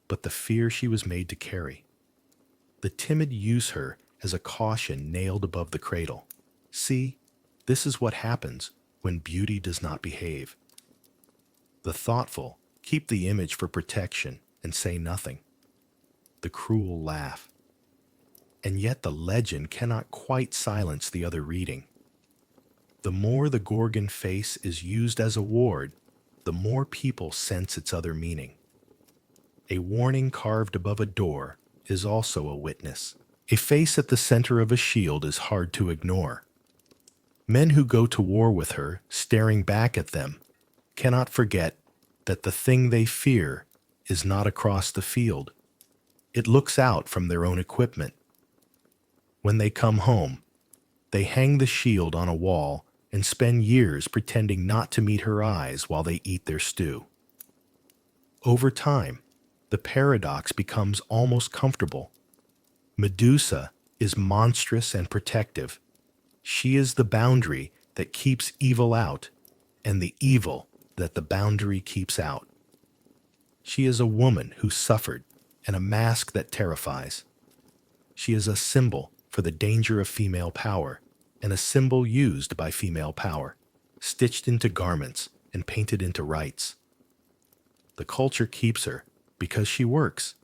but the fear she was made to carry. The timid use her as a caution nailed above the cradle. See, this is what happens when beauty does not behave. The thoughtful keep the image for protection and say nothing. The cruel laugh. And yet the legend cannot quite silence the other reading. The more the Gorgon face is used as a ward, the more people sense its other meaning. A warning carved above a door is also a witness. A face at the center of a shield is hard to ignore. Men who go to war with her, staring back at them, cannot forget that the thing they fear is not across the field. It looks out from their own equipment. When they come home, they hang the shield on a wall and spend years pretending not to meet her eyes while they eat their stew. Over time, the paradox becomes almost comfortable. Medusa is monstrous and protective. She is the boundary that keeps evil out, and the evil that the boundary keeps out. She is a woman who suffered, and a mask that terrifies. She is a symbol for the danger of female power, and a symbol used by female power, stitched into garments and painted into rites. The culture keeps her because she works.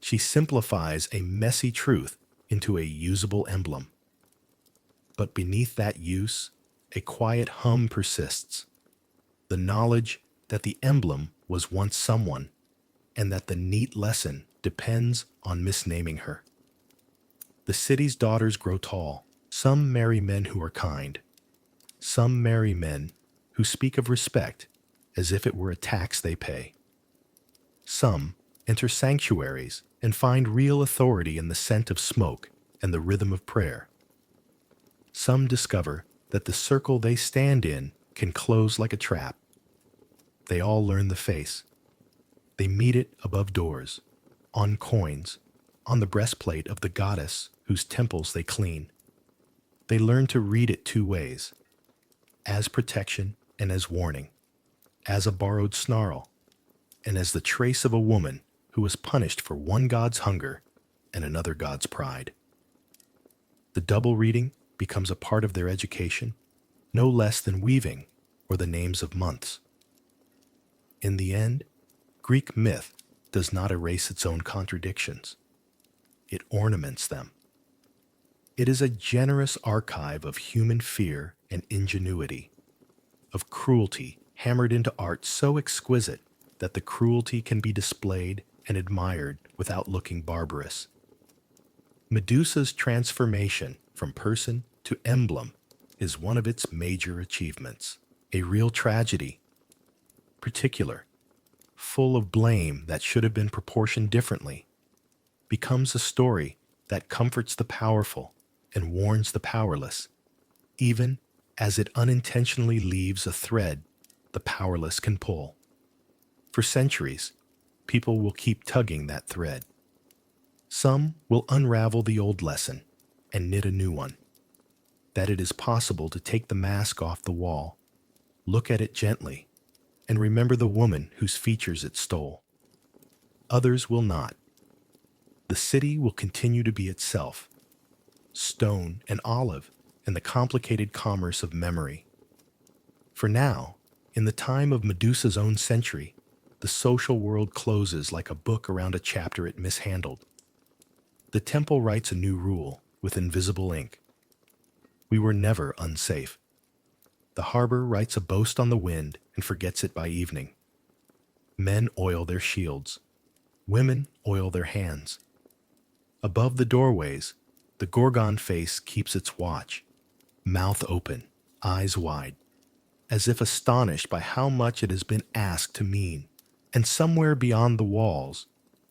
She simplifies a messy truth into a usable emblem. But beneath that use, a quiet hum persists. The knowledge that the emblem was once someone, and that the neat lesson depends on misnaming her. The city's daughters grow tall. Some marry men who are kind. Some marry men who speak of respect as if it were a tax they pay. Some enter sanctuaries and find real authority in the scent of smoke and the rhythm of prayer. Some discover that the circle they stand in can close like a trap. They all learn the face. They meet it above doors, on coins, on the breastplate of the goddess whose temples they clean. They learn to read it two ways, as protection and as warning, as a borrowed snarl, and as the trace of a woman who was punished for one god's hunger and another god's pride. The double reading becomes a part of their education, no less than weaving or the names of months. In the end, Greek myth does not erase its own contradictions. It ornaments them. It is a generous archive of human fear and ingenuity, of cruelty hammered into art so exquisite that the cruelty can be displayed and admired without looking barbarous. Medusa's transformation from person to emblem is one of its major achievements, a real tragedy, particular, full of blame that should have been proportioned differently, becomes a story that comforts the powerful and warns the powerless, even as it unintentionally leaves a thread the powerless can pull. For centuries, people will keep tugging that thread. Some will unravel the old lesson and knit a new one, that it is possible to take the mask off the wall, look at it gently, and remember the woman whose features it stole. Others will not. The city will continue to be itself, stone and olive and the complicated commerce of memory. For now, In the time of Medusa's own century, the social world closes like a book around a chapter it mishandled. The temple writes a new rule with invisible ink. We were never unsafe. The harbor writes a boast on the wind and forgets it by evening. Men oil their shields. Women oil their hands. Above the doorways, the Gorgon face keeps its watch, mouth open, eyes wide, as if astonished by how much it has been asked to mean. And somewhere beyond the walls,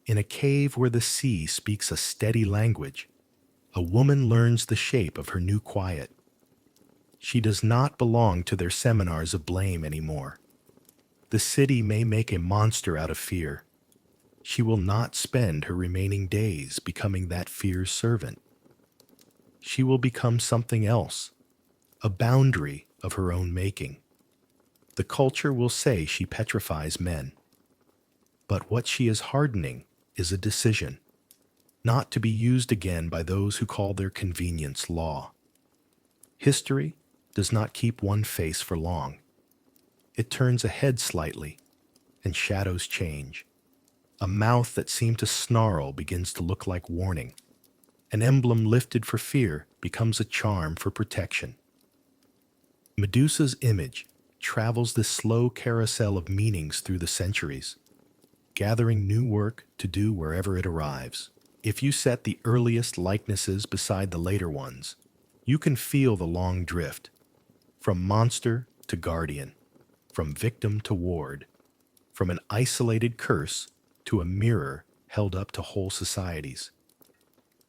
in a cave where the sea speaks a steady language, a woman learns the shape of her new quiet. She does not belong to their seminars of blame anymore. The city may make a monster out of fear. She will not spend her remaining days becoming that fear's servant. She will become something else, a boundary of her own making. The culture will say she petrifies men. But what she is hardening is a decision, not to be used again by those who call their convenience law. History does not keep one face for long. It turns ahead slightly, and shadows change. A mouth that seemed to snarl begins to look like warning. An emblem lifted for fear becomes a charm for protection. Medusa's image travels this slow carousel of meanings through the centuries, gathering new work to do wherever it arrives. If you set the earliest likenesses beside the later ones, you can feel the long drift, from monster to guardian, from victim to ward, from an isolated curse to a mirror held up to whole societies.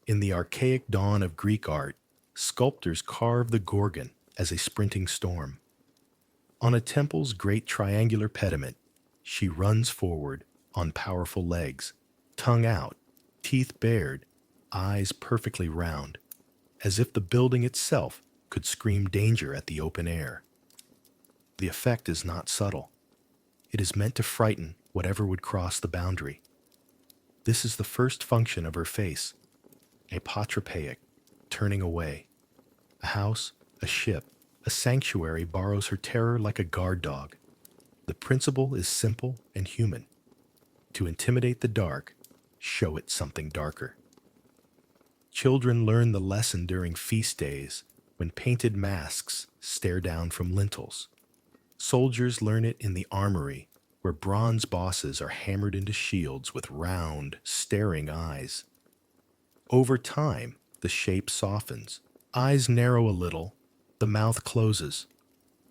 In the archaic dawn of Greek art, sculptors carved the Gorgon as a sprinting storm. On a temple's great triangular pediment, she runs forward on powerful legs, tongue out, teeth bared, eyes perfectly round, as if the building itself could scream danger at the open air. The effect is not subtle. It is meant to frighten whatever would cross the boundary. This is the first function of her face, a patrapaic, turning away. A house, a ship, a sanctuary borrows her terror like a guard dog. The principle is simple and human. To intimidate the dark, show it something darker. Children learn the lesson during feast days when painted masks stare down from lintels. Soldiers learn it in the armory where bronze bosses are hammered into shields with round, staring eyes. Over time, the shape softens. Eyes narrow a little, the mouth closes.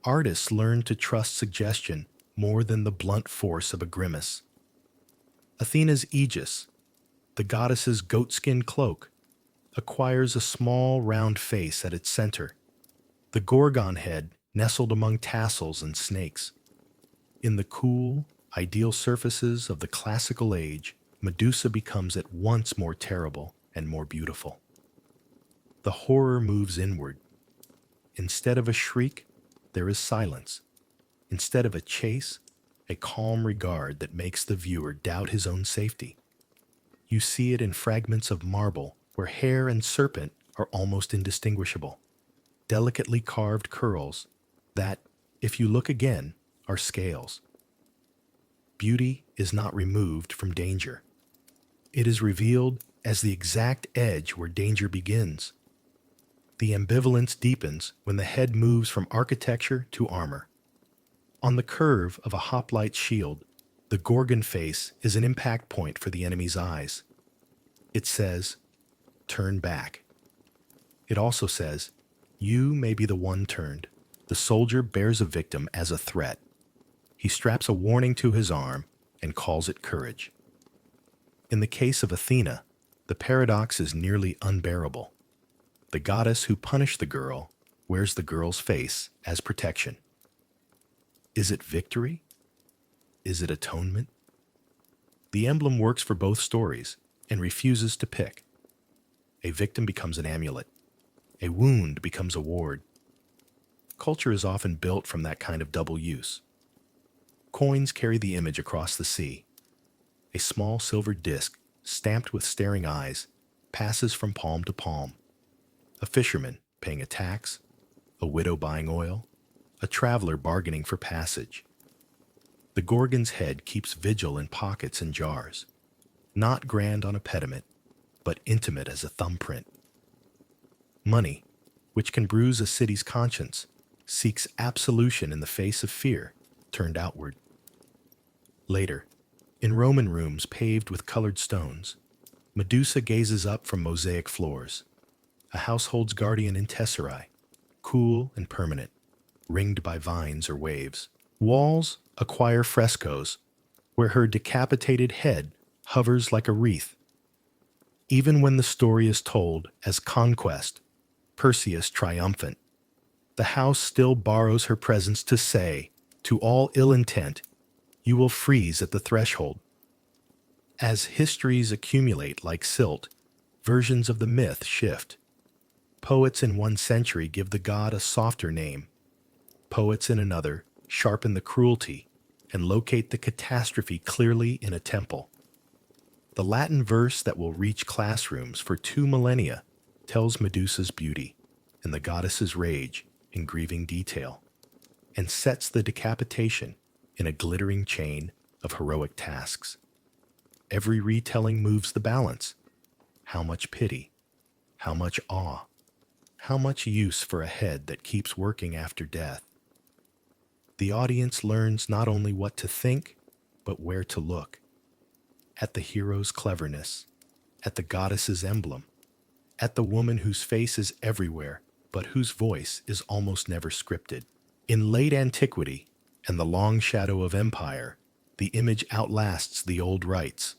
Artists learn to trust suggestion more than the blunt force of a grimace. Athena's aegis, the goddess's goatskin cloak, acquires a small round face at its center, the Gorgon head nestled among tassels and snakes. In the cool, ideal surfaces of the classical age, Medusa becomes at once more terrible and more beautiful. The horror moves inward. Instead of a shriek, there is silence. Instead of a chase, a calm regard that makes the viewer doubt his own safety. You see it in fragments of marble where hair and serpent are almost indistinguishable. Delicately carved curls that, if you look again, are scales. Beauty is not removed from danger. It is revealed as the exact edge where danger begins. The ambivalence deepens when the head moves from architecture to armor. On the curve of a hoplite shield, the Gorgon face is an impact point for the enemy's eyes. It says, "Turn back." It also says, "You may be the one turned." The soldier bears a victim as a threat. He straps a warning to his arm and calls it courage. In the case of Athena, the paradox is nearly unbearable. The goddess who punished the girl wears the girl's face as protection. Is it victory? Is it atonement? The emblem works for both stories and refuses to pick. A victim becomes an amulet. A wound becomes a ward. Culture is often built from that kind of double use. Coins carry the image across the sea. A small silver disc, stamped with staring eyes, passes from palm to palm. A fisherman paying a tax, a widow buying oil, a traveler bargaining for passage. The Gorgon's head keeps vigil in pockets and jars, not grand on a pediment, but intimate as a thumbprint. Money, which can bruise a city's conscience, seeks absolution in the face of fear turned outward. Later, in Roman rooms paved with colored stones, Medusa gazes up from mosaic floors, a household's guardian in tesserae, cool and permanent, ringed by vines or waves. Walls acquire frescoes where her decapitated head hovers like a wreath. Even when the story is told as conquest, Perseus triumphant, the house still borrows her presence to say, to all ill intent, you will freeze at the threshold. As histories accumulate like silt, versions of the myth shift. Poets in one century give the god a softer name. Poets in another sharpen the cruelty and locate the catastrophe clearly in a temple. The Latin verse that will reach classrooms for 2 millennia tells Medusa's beauty and the goddess's rage in grieving detail, and sets the decapitation in a glittering chain of heroic tasks. Every retelling moves the balance. How much pity? How much awe? How much use for a head that keeps working after death? The audience learns not only what to think, but where to look. At the hero's cleverness, at the goddess's emblem, at the woman whose face is everywhere, but whose voice is almost never scripted. In late antiquity and the long shadow of empire, the image outlasts the old rites.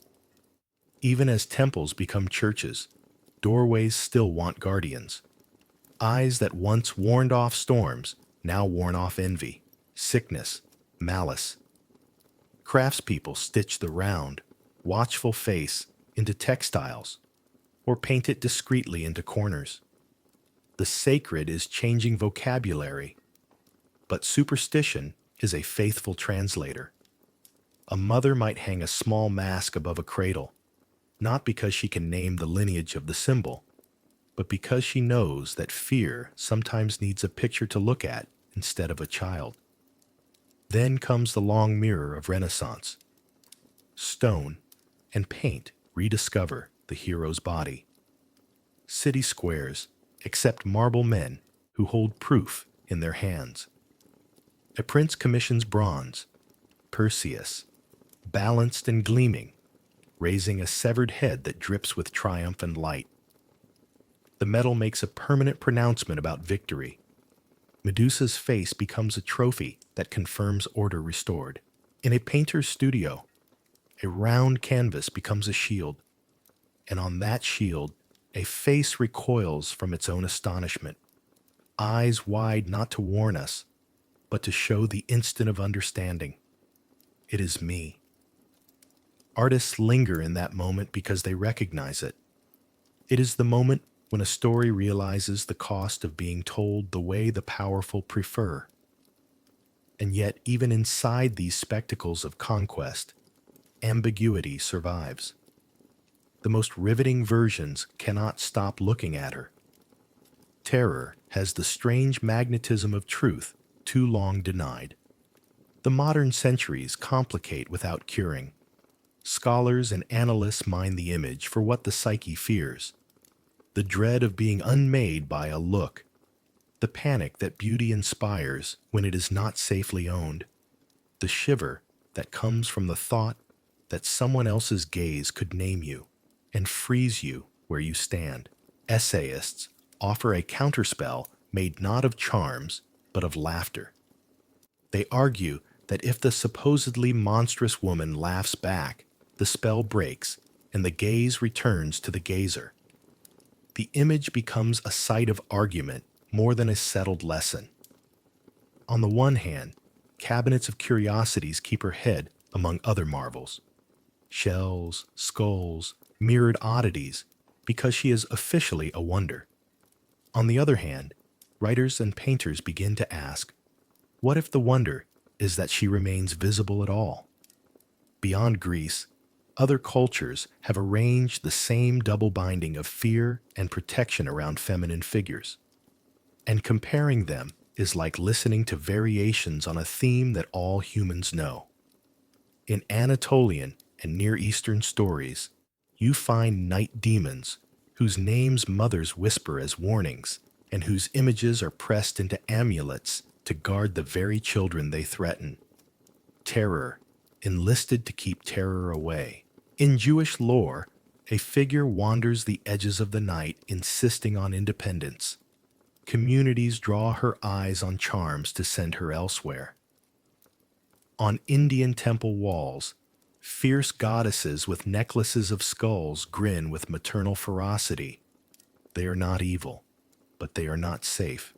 Even as temples become churches, doorways still want guardians. Eyes that once warned off storms now warn off envy, sickness, malice. Craftspeople stitch the round, watchful face into textiles, or paint it discreetly into corners. The sacred is changing vocabulary, but superstition is a faithful translator. A mother might hang a small mask above a cradle, not because she can name the lineage of the symbol, but because she knows that fear sometimes needs a picture to look at instead of a child. Then comes the long mirror of Renaissance. Stone and paint rediscover the hero's body. City squares accept marble men who hold proof in their hands. A prince commissions bronze, Perseus, balanced and gleaming, raising a severed head that drips with triumph and light. The metal makes a permanent pronouncement about victory. Medusa's face becomes a trophy that confirms order restored. In a painter's studio, a round canvas becomes a shield, and on that shield, a face recoils from its own astonishment, eyes wide not to warn us, but to show the instant of understanding. It is me. Artists linger in that moment because they recognize it. It is the moment when a story realizes the cost of being told the way the powerful prefer. And yet, even inside these spectacles of conquest, ambiguity survives. The most riveting versions cannot stop looking at her. Terror has the strange magnetism of truth too long denied. The modern centuries complicate without curing. Scholars and analysts mine the image for what the psyche fears. The dread of being unmade by a look. The panic that beauty inspires when it is not safely owned. The shiver that comes from the thought that someone else's gaze could name you and freeze you where you stand. Essayists offer a counterspell made not of charms, but of laughter. They argue that if the supposedly monstrous woman laughs back, the spell breaks and the gaze returns to the gazer. The image becomes a site of argument more than a settled lesson. On the one hand, cabinets of curiosities keep her head among other marvels. Shells, skulls, mirrored oddities, because she is officially a wonder. On the other hand, writers and painters begin to ask, what if the wonder is that she remains visible at all? Beyond Greece, other cultures have arranged the same double binding of fear and protection around feminine figures. And comparing them is like listening to variations on a theme that all humans know. In Anatolian and Near Eastern stories, you find night demons whose names mothers whisper as warnings and whose images are pressed into amulets to guard the very children they threaten. Terror, enlisted to keep terror away. In Jewish lore, a figure wanders the edges of the night insisting on independence. Communities draw her eyes on charms to send her elsewhere. On Indian temple walls, fierce goddesses with necklaces of skulls grin with maternal ferocity. They are not evil, but they are not safe.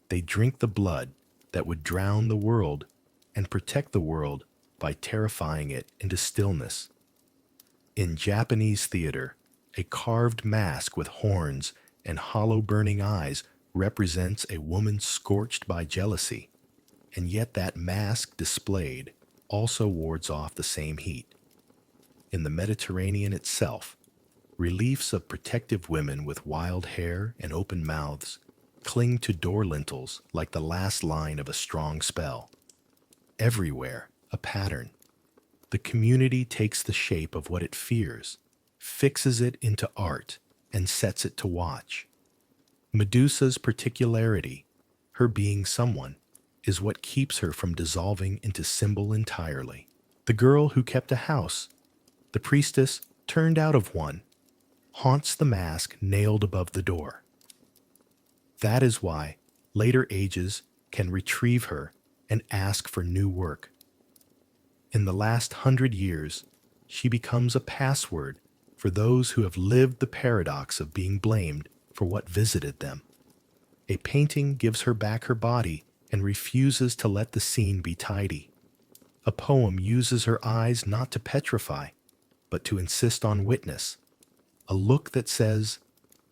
They drink the blood that would drown the world and protect the world by terrifying it into stillness. In Japanese theater, a carved mask with horns and hollow burning eyes represents a woman scorched by jealousy, and yet that mask displayed also wards off the same heat. In the Mediterranean itself, reliefs of protective women with wild hair and open mouths cling to door lintels like the last line of a strong spell. Everywhere, a pattern. The community takes the shape of what it fears, fixes it into art, and sets it to watch. Medusa's particularity, her being someone, is what keeps her from dissolving into symbol entirely. The girl who kept a house, the priestess turned out of one, haunts the mask nailed above the door. That is why later ages can retrieve her and ask for new work. In the last 100 years, she becomes a password for those who have lived the paradox of being blamed for what visited them. A painting gives her back her body and refuses to let the scene be tidy. A poem uses her eyes not to petrify, but to insist on witness. A look that says,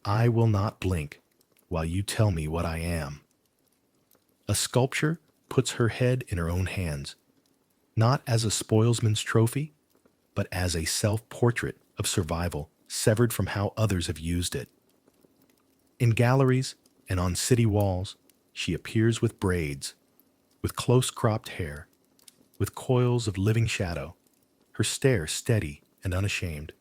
"I will not blink while you tell me what I am." A sculpture puts her head in her own hands, not as a spoilsman's trophy, but as a self-portrait of survival severed from how others have used it. In galleries and on city walls, she appears with braids, with close-cropped hair, with coils of living shadow, her stare steady and unashamed.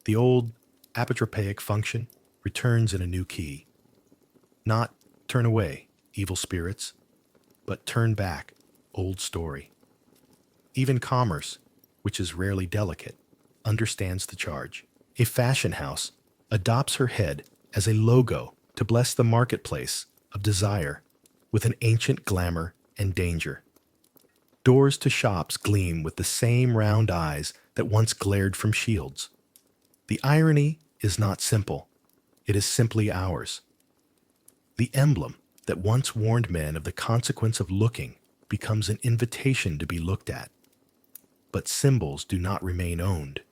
The old apotropaic function returns in a new key. Not turn away, evil spirits, but turn back, old story. Even commerce, which is rarely delicate, understands the charge. A fashion house adopts her head as a logo to bless the marketplace of desire with an ancient glamour and danger. Doors to shops gleam with the same round eyes that once glared from shields. The irony is not simple. It is simply ours. The emblem that once warned men of the consequence of looking becomes an invitation to be looked at. But symbols do not remain owned.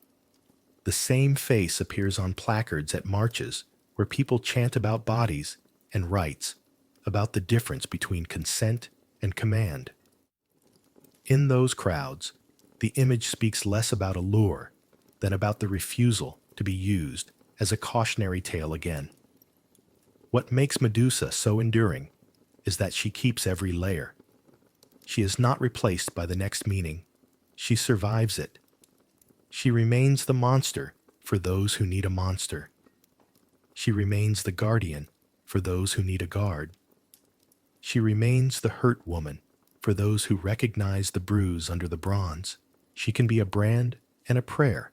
The same face appears on placards at marches where people chant about bodies and rights, about the difference between consent and command. In those crowds, the image speaks less about allure than about the refusal to be used as a cautionary tale again. What makes Medusa so enduring is that she keeps every layer. She is not replaced by the next meaning. She survives it. She remains the monster for those who need a monster. She remains the guardian for those who need a guard. She remains the hurt woman for those who recognize the bruise under the bronze. She can be a brand and a prayer,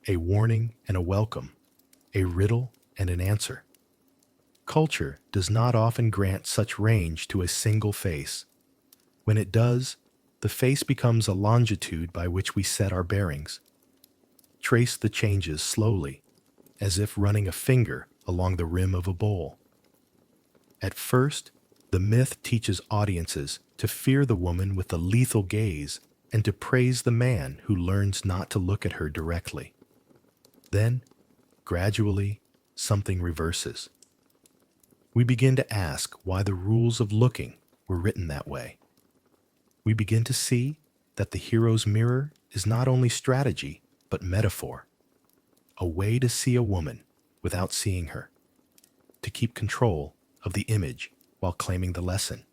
a warning and a welcome, a riddle and an answer. Culture does not often grant such range to a single face. When it does, the face becomes a longitude by which we set our bearings. Trace the changes slowly, as if running a finger along the rim of a bowl. At first, the myth teaches audiences to fear the woman with the lethal gaze and to praise the man who learns not to look at her directly. Then, gradually, something reverses. We begin to ask why the rules of looking were written that way. We begin to see that the hero's mirror is not only strategy, but metaphor. A way to see a woman without seeing her. To keep control of the image while claiming the lesson.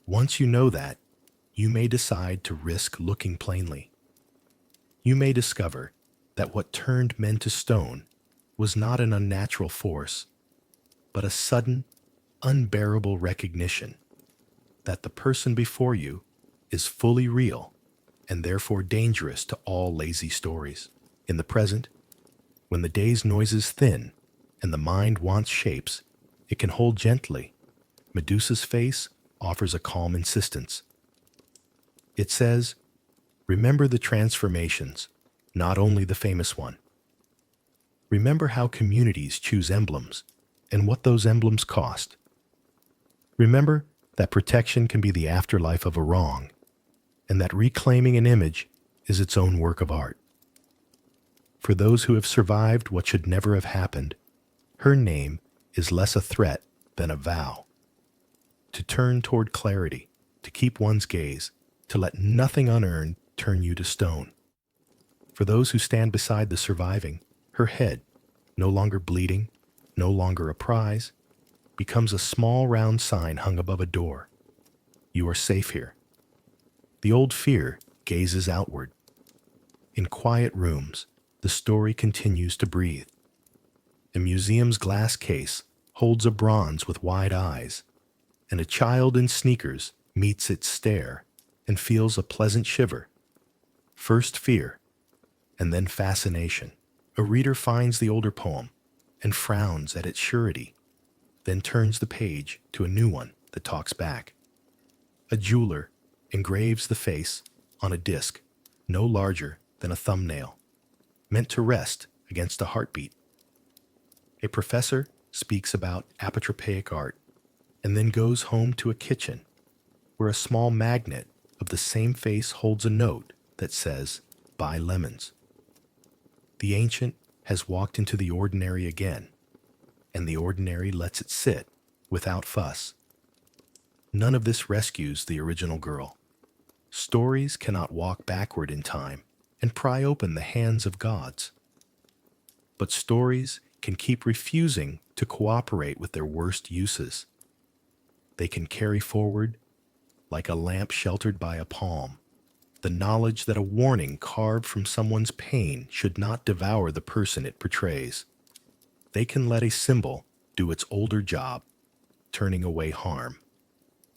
Once you know that, you may decide to risk looking plainly. You may discover that what turned men to stone was not an unnatural force, but a sudden, unbearable recognition that the person before you is fully real and therefore dangerous to all lazy stories. In the present, when the day's noises thin and the mind wants shapes it can hold gently, Medusa's face offers a calm insistence. It says, remember the transformations, not only the famous one. Remember how communities choose emblems and what those emblems cost. Remember that protection can be the afterlife of a wrong, and that reclaiming an image is its own work of art. For those who have survived what should never have happened, her name is less a threat than a vow. To turn toward clarity, to keep one's gaze, to let nothing unearned turn you to stone. For those who stand beside the surviving, her head, no longer bleeding, no longer a prize, becomes a small round sign hung above a door. You are safe here. The old fear gazes outward. In quiet rooms, the story continues to breathe. A museum's glass case holds a bronze with wide eyes, and a child in sneakers meets its stare and feels a pleasant shiver. First fear, and then fascination. A reader finds the older poem and frowns at its surety, then turns the page to a new one that talks back. A jeweler engraves the face on a disc no larger than a thumbnail, meant to rest against a heartbeat. A professor speaks about apotropaic art and then goes home to a kitchen where a small magnet of the same face holds a note that says, buy lemons. The ancient has walked into the ordinary again, and the ordinary lets it sit without fuss. None of this rescues the original girl. Stories cannot walk backward in time and pry open the hands of gods. But stories can keep refusing to cooperate with their worst uses. They can carry forward, like a lamp sheltered by a palm, the knowledge that a warning carved from someone's pain should not devour the person it portrays. They can let a symbol do its older job, turning away harm,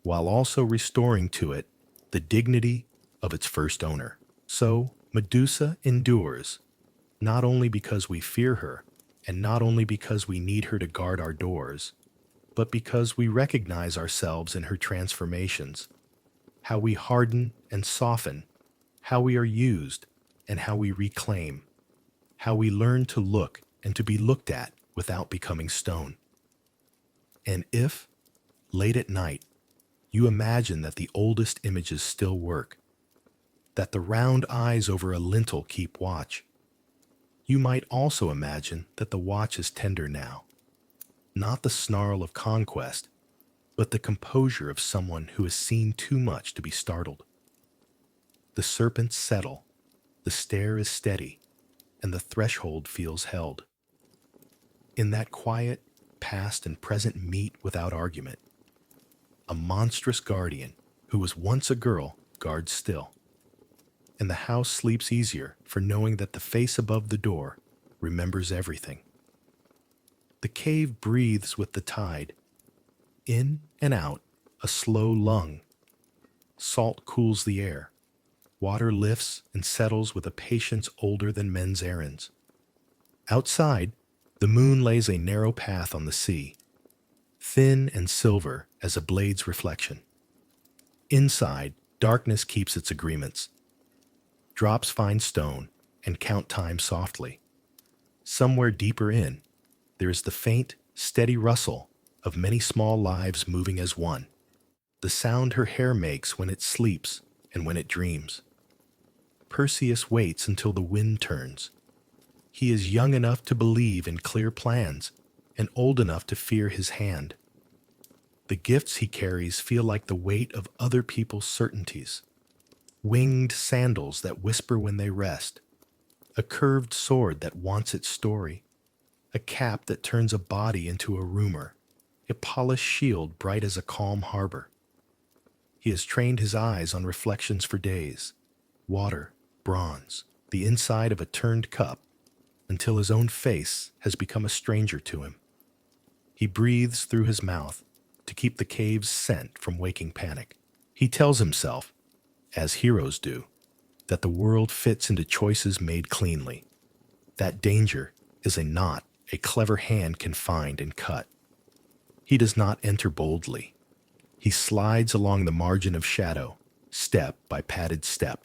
while also restoring to it the dignity of its first owner. So, Medusa endures, not only because we fear her, and not only because we need her to guard our doors, but because we recognize ourselves in her transformations, how we harden and soften, how we are used and how we reclaim, how we learn to look and to be looked at without becoming stone. And if, late at night, you imagine that the oldest images still work, that the round eyes over a lintel keep watch, you might also imagine that the watch is tender now, not the snarl of conquest, but the composure of someone who has seen too much to be startled. The serpents settle, the stare is steady, and the threshold feels held. In that quiet, past and present meet without argument, a monstrous guardian who was once a girl guards still, and the house sleeps easier for knowing that the face above the door remembers everything. The cave breathes with the tide, in and out, a slow lung. Salt cools the air. Water lifts and settles with a patience older than men's errands. Outside, the moon lays a narrow path on the sea, thin and silver as a blade's reflection. Inside, darkness keeps its agreements. Drops find stone and count time softly. Somewhere deeper in, there is the faint, steady rustle of many small lives moving as one, the sound her hair makes when it sleeps and when it dreams. Perseus waits until the wind turns. He is young enough to believe in clear plans and old enough to fear his hand. The gifts he carries feel like the weight of other people's certainties. Winged sandals that whisper when they rest, a curved sword that wants its story, a cap that turns a body into a rumor, a polished shield bright as a calm harbor. He has trained his eyes on reflections for days. Water, bronze, the inside of a turned cup, until his own face has become a stranger to him. He breathes through his mouth to keep the cave's scent from waking panic. He tells himself, as heroes do, that the world fits into choices made cleanly. That danger is a knot a clever hand can find and cut. He does not enter boldly. He slides along the margin of shadow, step by padded step.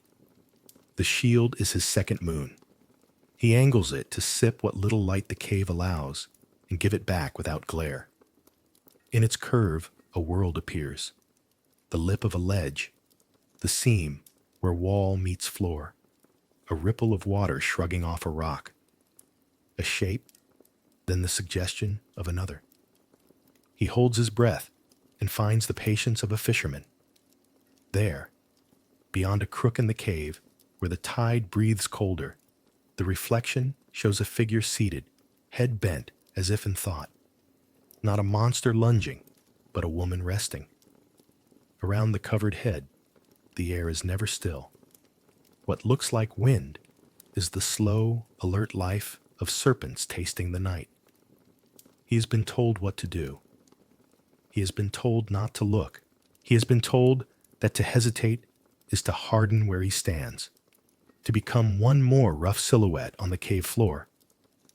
The shield is his second moon. He angles it to sip what little light the cave allows and give it back without glare. In its curve, a world appears. The lip of a ledge, the seam where wall meets floor, a ripple of water shrugging off a rock, a shape, then the suggestion of another. He holds his breath and finds the patience of a fisherman. There, beyond a crook in the cave, where the tide breathes colder, the reflection shows a figure seated, head bent as if in thought. Not a monster lunging, but a woman resting. Around the covered head, the air is never still. What looks like wind is the slow, alert life of serpents tasting the night. He has been told what to do. He has been told not to look. He has been told that to hesitate is to harden where he stands, to become one more rough silhouette on the cave floor,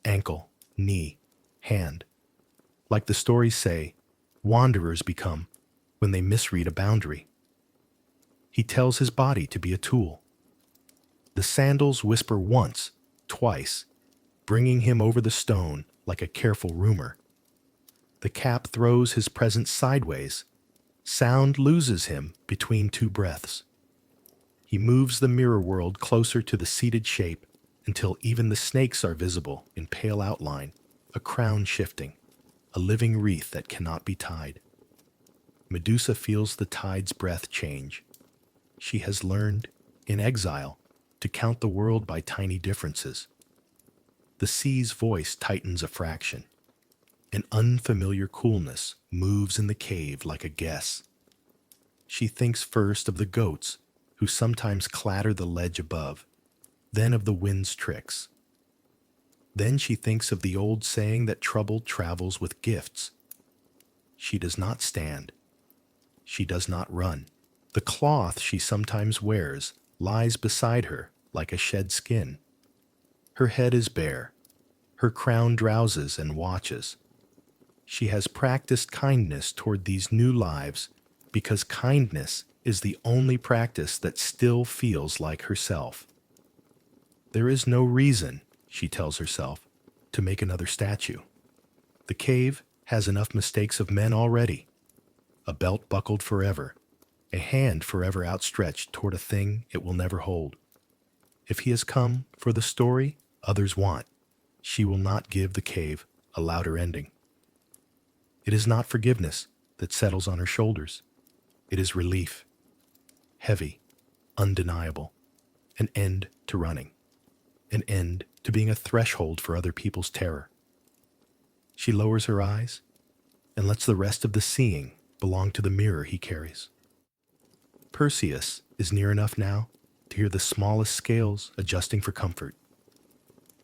ankle, knee, hand. Like the stories say, wanderers become when they misread a boundary. He tells his body to be a tool. The sandals whisper once, twice, bringing him over the stone like a careful rumor. The cap throws his presence sideways. Sound loses him between two breaths. He moves the mirror world closer to the seated shape until even the snakes are visible in pale outline, a crown shifting, a living wreath that cannot be tied. Medusa feels the tide's breath change. She has learned, in exile, to count the world by tiny differences. The sea's voice tightens a fraction. An unfamiliar coolness moves in the cave like a guess. She thinks first of the goats who sometimes clatter the ledge above, then of the wind's tricks. Then she thinks of the old saying that trouble travels with gifts. She does not stand. She does not run. The cloth she sometimes wears lies beside her like a shed skin. Her head is bare. Her crown drowses and watches. She has practiced kindness toward these new lives because kindness is the only practice that still feels like herself. There is no reason, she tells herself, to make another statue. The cave has enough mistakes of men already. A belt buckled forever, a hand forever outstretched toward a thing it will never hold. If he has come for the story others want, she will not give the cave a louder ending. It is not forgiveness that settles on her shoulders. It is relief. Heavy, undeniable. An end to running. An end to being a threshold for other people's terror. She lowers her eyes and lets the rest of the seeing belong to the mirror he carries. Perseus is near enough now to hear the smallest scales adjusting for comfort.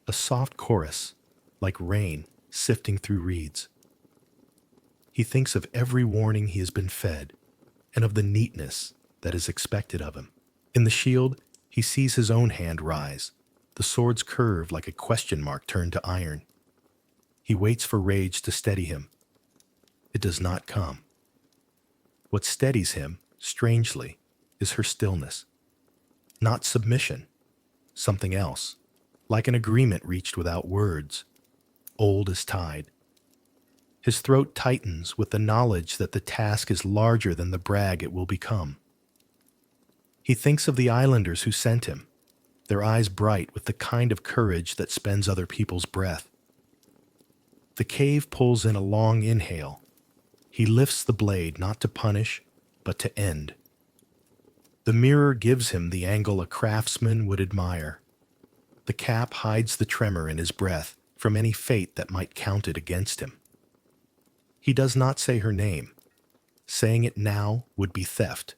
A soft chorus, like rain sifting through reeds. He thinks of every warning he has been fed, and of the neatness that is expected of him. In the shield, he sees his own hand rise, the sword's curve like a question mark turned to iron. He waits for rage to steady him. It does not come. What steadies him, strangely, is her stillness. Not submission, something else, like an agreement reached without words, old as tide. His throat tightens with the knowledge that the task is larger than the brag it will become. He thinks of the islanders who sent him, their eyes bright with the kind of courage that spends other people's breath. The cave pulls in a long inhale. He lifts the blade not to punish, but to end. The mirror gives him the angle a craftsman would admire. The cap hides the tremor in his breath from any fate that might count it against him. He does not say her name. Saying it now would be theft,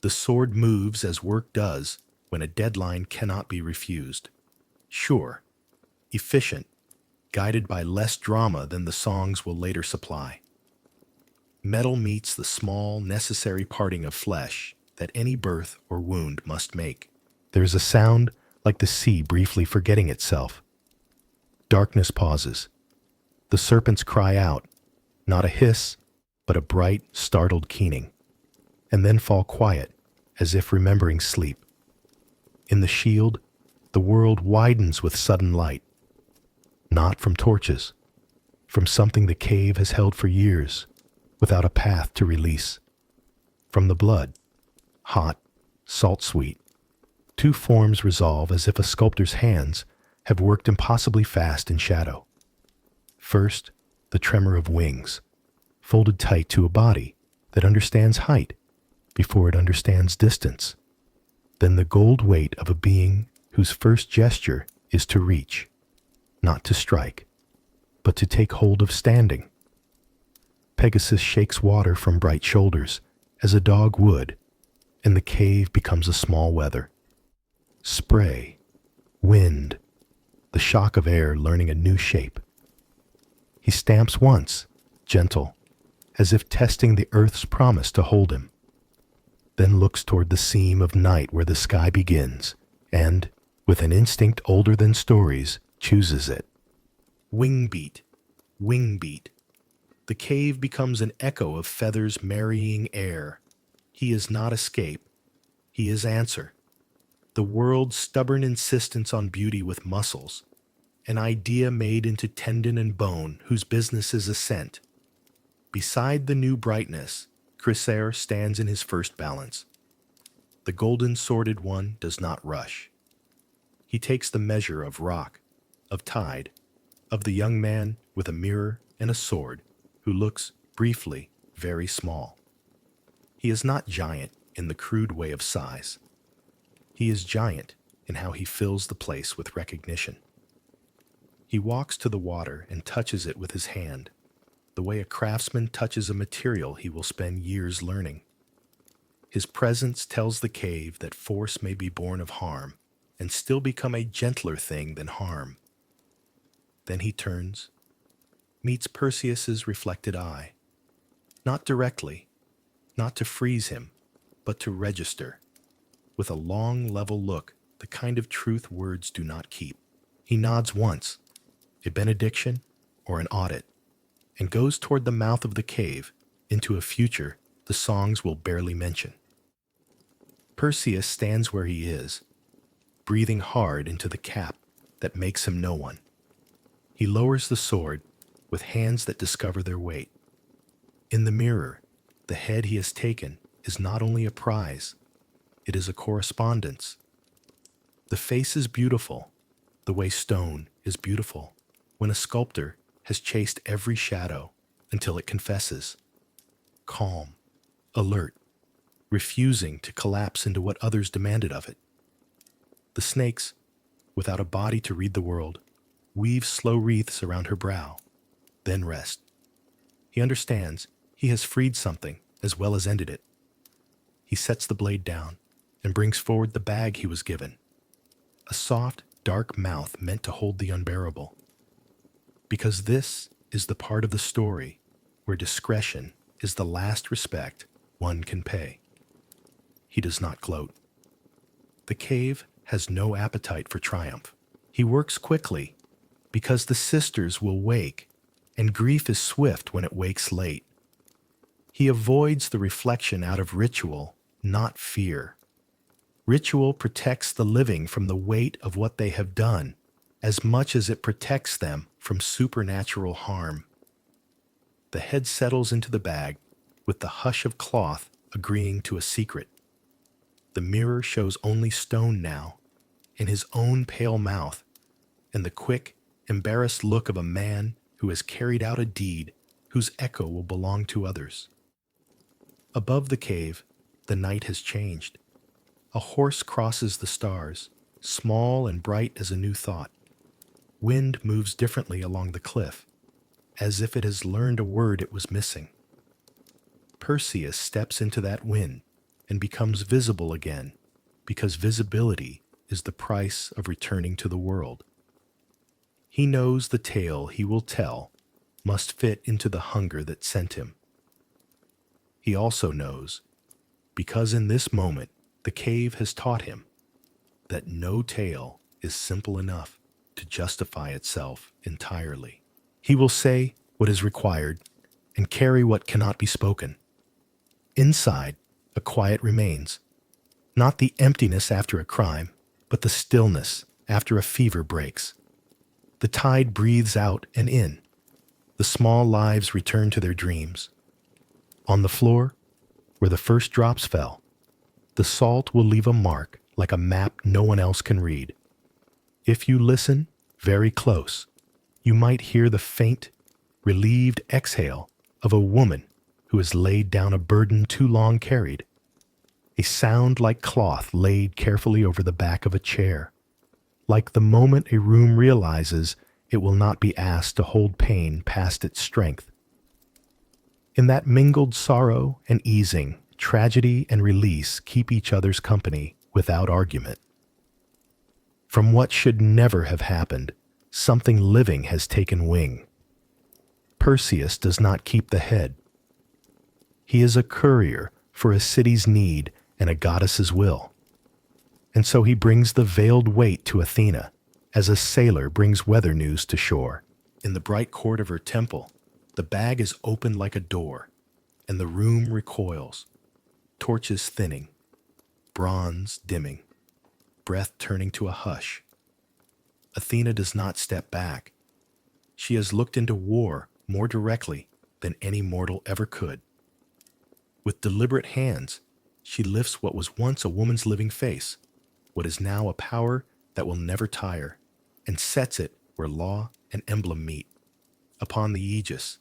The sword moves as work does when a deadline cannot be refused. Sure, efficient, guided by less drama than the songs will later supply. Metal meets the small, necessary parting of flesh that any birth or wound must make. There is a sound like the sea briefly forgetting itself. Darkness pauses. The serpents cry out, not a hiss, but a bright, startled keening, and then fall quiet, as if remembering sleep. In the shield, the world widens with sudden light, not from torches, from something the cave has held for years, without a path to release. From the blood, hot, salt-sweet, two forms resolve as if a sculptor's hands have worked impossibly fast in shadow. First, the tremor of wings, folded tight to a body that understands height before it understands distance. Then the gold weight of a being whose first gesture is to reach, not to strike, but to take hold of standing. Pegasus shakes water from bright shoulders as a dog would, and the cave becomes a small weather. Spray, wind, the shock of air learning a new shape. He stamps once, gentle, as if testing the earth's promise to hold him, then looks toward the seam of night where the sky begins, and, with an instinct older than stories, chooses it. Wing beat, wing beat. The cave becomes an echo of feathers marrying air. He is not escape. He is answer. The world's stubborn insistence on beauty with muscles, an idea made into tendon and bone whose business is ascent. Beside the new brightness, Chrysaor stands in his first balance. The golden-sworded one does not rush. He takes the measure of rock, of tide, of the young man with a mirror and a sword who looks, briefly, very small. He is not giant in the crude way of size. He is giant in how he fills the place with recognition. He walks to the water and touches it with his hand, the way a craftsman touches a material he will spend years learning. His presence tells the cave that force may be born of harm and still become a gentler thing than harm. Then he turns, meets Perseus's reflected eye, not directly, not to freeze him, but to register, with a long, level look, the kind of truth words do not keep. He nods once, a benediction or an audit, and goes toward the mouth of the cave, into a future the songs will barely mention. Perseus stands where he is, breathing hard into the cap that makes him no one. He lowers the sword with hands that discover their weight. In the mirror, the head he has taken is not only a prize, it is a correspondence. The face is beautiful, the way stone is beautiful, when a sculptor has chased every shadow until it confesses. Calm, alert, refusing to collapse into what others demanded of it. The snakes, without a body to read the world, weave slow wreaths around her brow, then rest. He understands he has freed something as well as ended it. He sets the blade down and brings forward the bag he was given, a soft, dark mouth meant to hold the unbearable. Because this is the part of the story where discretion is the last respect one can pay. He does not gloat. The cave has no appetite for triumph. He works quickly because the sisters will wake, and grief is swift when it wakes late. He avoids the reflection out of ritual, not fear. Ritual protects the living from the weight of what they have done, as much as it protects them from supernatural harm. The head settles into the bag, with the hush of cloth agreeing to a secret. The mirror shows only stone now, in his own pale mouth, and the quick, embarrassed look of a man who has carried out a deed whose echo will belong to others. Above the cave, the night has changed. A horse crosses the stars, small and bright as a new thought. Wind moves differently along the cliff, as if it has learned a word it was missing. Perseus steps into that wind, and becomes visible again, because visibility is the price of returning to the world. He knows the tale he will tell must fit into the hunger that sent him. He also knows, because in this moment the cave has taught him, that no tale is simple enough to justify itself entirely. He will say what is required and carry what cannot be spoken. Inside, a quiet remains, not the emptiness after a crime, but the stillness after a fever breaks. The tide breathes out and in. The small lives return to their dreams. On the floor, where the first drops fell, the salt will leave a mark like a map no one else can read. If you listen very close, you might hear the faint, relieved exhale of a woman who has laid down a burden too long carried, a sound like cloth laid carefully over the back of a chair, like the moment a room realizes it will not be asked to hold pain past its strength. In that mingled sorrow and easing, tragedy and release keep each other's company without argument. From what should never have happened, something living has taken wing. Perseus does not keep the head. He is a courier for a city's need and a goddess's will. And so he brings the veiled weight to Athena, as a sailor brings weather news to shore. In the bright court of her temple, the bag is opened like a door, and the room recoils, torches thinning, bronze dimming, breath turning to a hush. Athena does not step back. She has looked into war more directly than any mortal ever could. With deliberate hands, she lifts what was once a woman's living face, what is now a power that will never tire, and sets it where law and emblem meet, upon the aegis,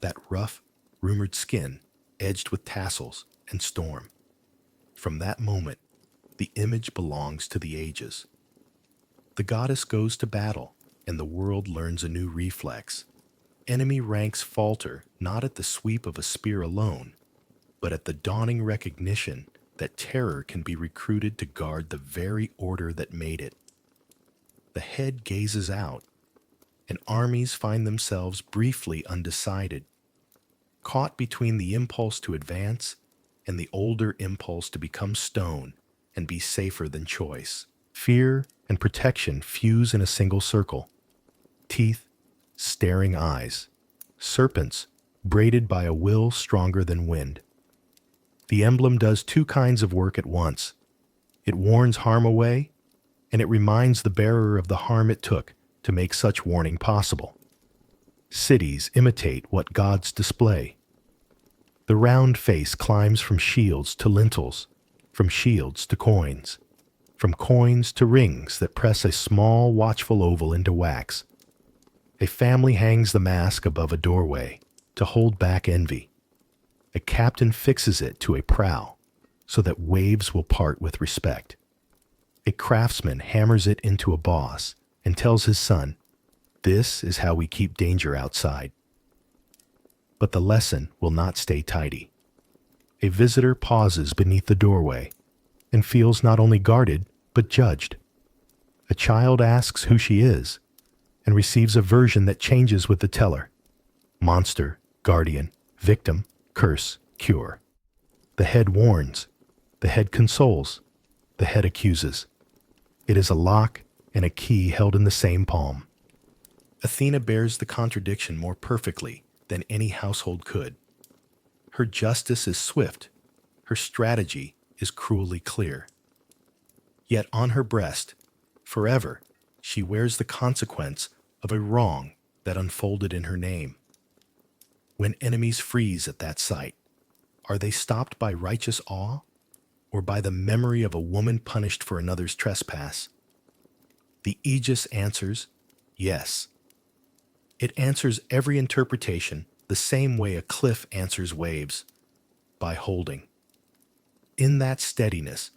that rough, rumored skin edged with tassels and storm. From that moment, the image belongs to the ages. The goddess goes to battle, and the world learns a new reflex. Enemy ranks falter not at the sweep of a spear alone, but at the dawning recognition that terror can be recruited to guard the very order that made it. The head gazes out, and armies find themselves briefly undecided, caught between the impulse to advance and the older impulse to become stone and be safer than choice. Fear and protection fuse in a single circle. Teeth, staring eyes, serpents braided by a will stronger than wind. The emblem does two kinds of work at once. It warns harm away, and it reminds the bearer of the harm it took to make such warning possible. Cities imitate what gods display. The round face climbs from shields to lintels, from shields to coins, from coins to rings that press a small, watchful oval into wax. A family hangs the mask above a doorway to hold back envy. A captain fixes it to a prow so that waves will part with respect. A craftsman hammers it into a boss and tells his son, "This is how we keep danger outside." But the lesson will not stay tidy. A visitor pauses beneath the doorway and feels not only guarded, but judged. A child asks who she is and receives a version that changes with the teller. Monster, guardian, victim, curse, cure. The head warns, the head consoles, the head accuses. It is a lock and a key held in the same palm. Athena bears the contradiction more perfectly than any household could. Her justice is swift, her strategy is cruelly clear. Yet on her breast, forever, she wears the consequence of a wrong that unfolded in her name. When enemies freeze at that sight, are they stopped by righteous awe or by the memory of a woman punished for another's trespass? The aegis answers, yes. It answers every interpretation the same way a cliff answers waves, by holding. In that steadiness,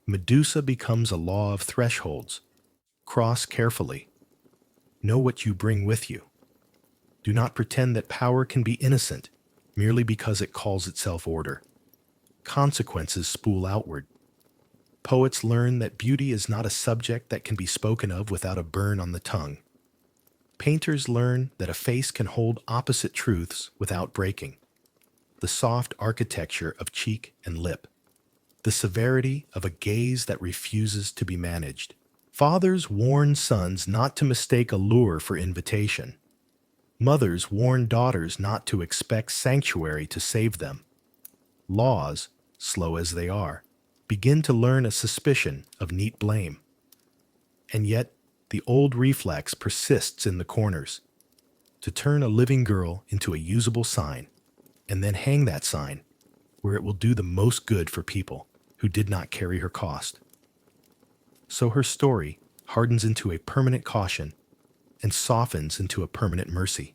Medusa becomes a law of thresholds. Cross carefully. Know what you bring with you. Do not pretend that power can be innocent merely because it calls itself order. consequences spool outward. Poets learn that beauty is not a subject that can be spoken of without a burn on the tongue. Painters learn that a face can hold opposite truths without breaking. The soft architecture of cheek and lip, the severity of a gaze that refuses to be managed. Fathers warn sons not to mistake allure for invitation. Mothers warn daughters not to expect sanctuary to save them. Laws, slow as they are, begin to learn a suspicion of neat blame. And yet, the old reflex persists in the corners, to turn a living girl into a usable sign, and then hang that sign where it will do the most good for people who did not carry her cost. So her story hardens into a permanent caution and softens into a permanent mercy.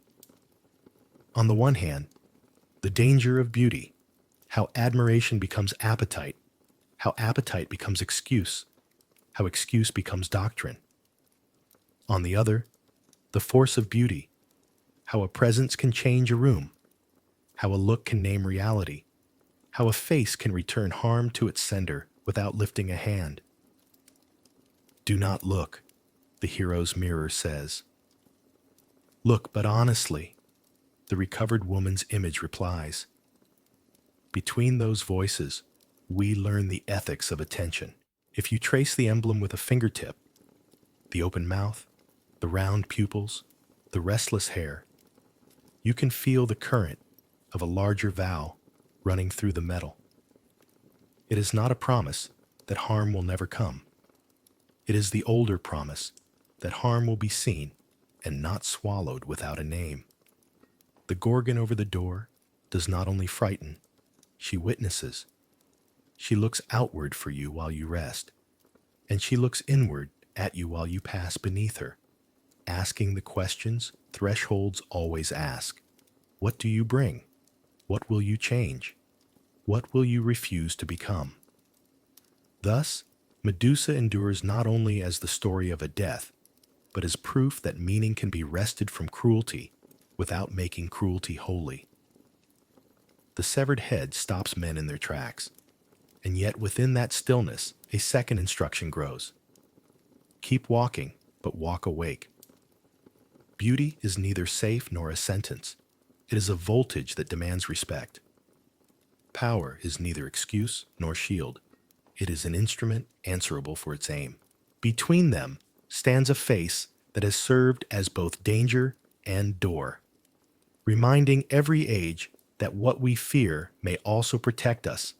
On the one hand, the danger of beauty, how admiration becomes appetite, how appetite becomes excuse, how excuse becomes doctrine. On the other, the force of beauty, how a presence can change a room, how a look can name reality, how a face can return harm to its sender without lifting a hand. Do not look, the hero's mirror says. Look, but honestly, the recovered woman's image replies. Between those voices, we learn the ethics of attention. If you trace the emblem with a fingertip, the open mouth, the round pupils, the restless hair, you can feel the current of a larger vow running through the metal. It is not a promise that harm will never come. It is the older promise that harm will be seen and not swallowed without a name. The Gorgon over the door does not only frighten, she witnesses. She looks outward for you while you rest, and she looks inward at you while you pass beneath her, asking the questions thresholds always ask. What do you bring? What will you change? What will you refuse to become? Thus, Medusa endures not only as the story of a death, but as proof that meaning can be wrested from cruelty without making cruelty holy. The severed head stops men in their tracks, and yet within that stillness, a second instruction grows. Keep walking, but walk awake. Beauty is neither safe nor a sentence. It is a voltage that demands respect. Power is neither excuse nor shield. It is an instrument answerable for its aim. Between them stands a face that has served as both danger and door, reminding every age that what we fear may also protect us,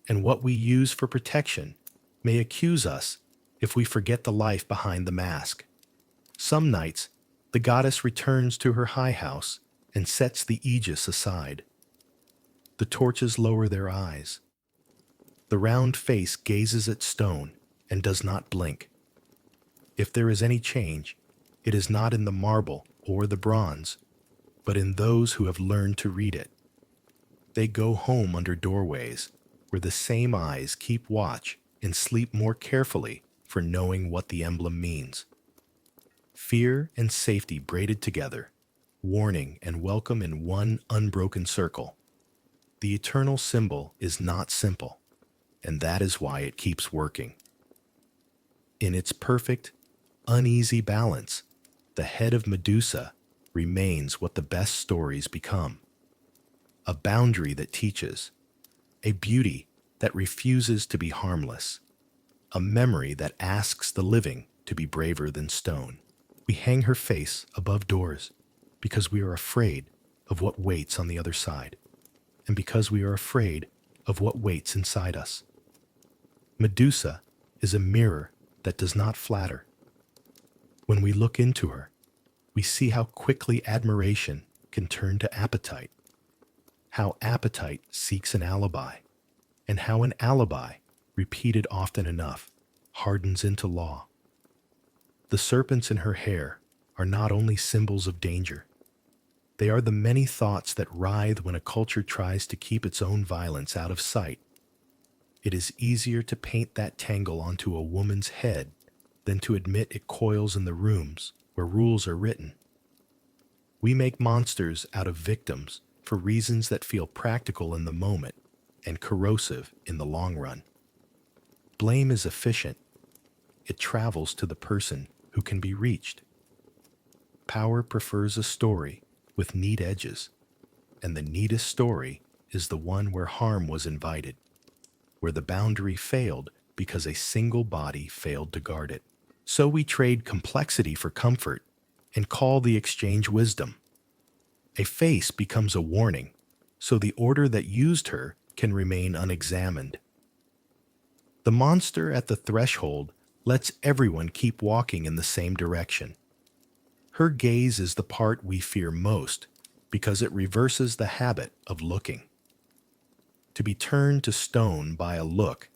and what we use for protection may accuse us if we forget the life behind the mask. Some nights, the goddess returns to her high house and sets the aegis aside. The torches lower their eyes. The round face gazes at stone and does not blink. If there is any change, it is not in the marble or the bronze, but in those who have learned to read it. They go home under doorways where the same eyes keep watch and sleep more carefully for knowing what the emblem means. Fear and safety braided together, warning and welcome in one unbroken circle. The eternal symbol is not simple, and that is why it keeps working. In its perfect, uneasy balance, the head of Medusa remains what the best stories become. A boundary that teaches, a beauty that refuses to be harmless, a memory that asks the living to be braver than stone. We hang her face above doors because we are afraid of what waits on the other side, and because we are afraid of what waits inside us. Medusa is a mirror that does not flatter. When we look into her, we see how quickly admiration can turn to appetite, how appetite seeks an alibi, and how an alibi, repeated often enough, hardens into law. The serpents in her hair are not only symbols of danger. They are the many thoughts that writhe when a culture tries to keep its own violence out of sight. It is easier to paint that tangle onto a woman's head than to admit it coils in the rooms where rules are written. We make monsters out of victims for reasons that feel practical in the moment, and corrosive in the long run. Blame is efficient. It travels to the person who can be reached. Power prefers a story with neat edges, and the neatest story is the one where harm was invited, where the boundary failed because a single body failed to guard it. So we trade complexity for comfort and call the exchange wisdom. A face becomes a warning, so the order that used her can remain unexamined. The monster at the threshold lets everyone keep walking in the same direction. Her gaze is the part we fear most because it reverses the habit of looking. To be turned to stone by a look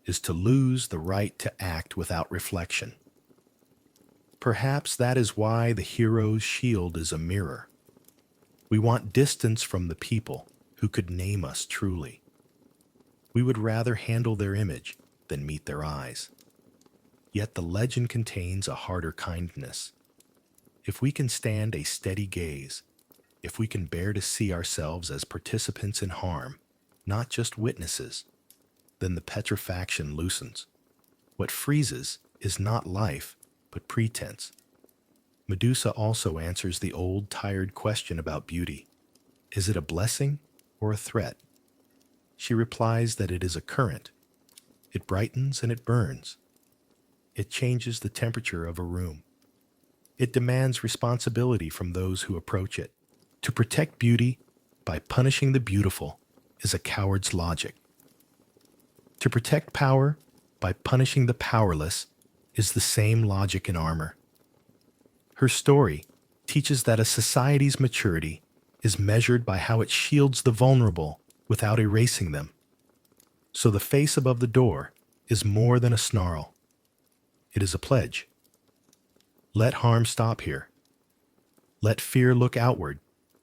is to lose the right to act without reflection. Perhaps that is why the hero's shield is a mirror. We want distance from the people who could name us truly. We would rather handle their image than meet their eyes. Yet the legend contains a harder kindness. If we can stand a steady gaze, if we can bear to see ourselves as participants in harm, not just witnesses, then the petrifaction loosens. What freezes is not life, but pretense. Medusa also answers the old, tired question about beauty. Is it a blessing or a threat? She replies that it is a current. It brightens and it burns. It changes the temperature of a room. It demands responsibility from those who approach it. To protect beauty by punishing the beautiful is a coward's logic. To protect power by punishing the powerless is the same logic in armor. Her story teaches that a society's maturity is measured by how it shields the vulnerable without erasing them. So the face above the door is more than a snarl. It is a pledge. Let harm stop here. Let fear look outward,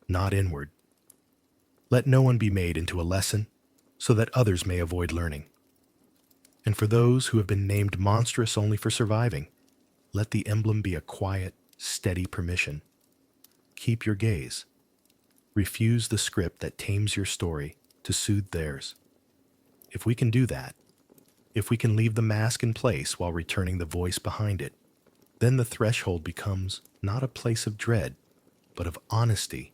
not inward. Let no one be made into a lesson so that others may avoid learning. And for those who have been named monstrous only for surviving, let the emblem be a quiet, steady permission. Keep your gaze. Refuse the script that tames your story to soothe theirs. If we can do that, if we can leave the mask in place while returning the voice behind it, then the threshold becomes not a place of dread, but of honesty,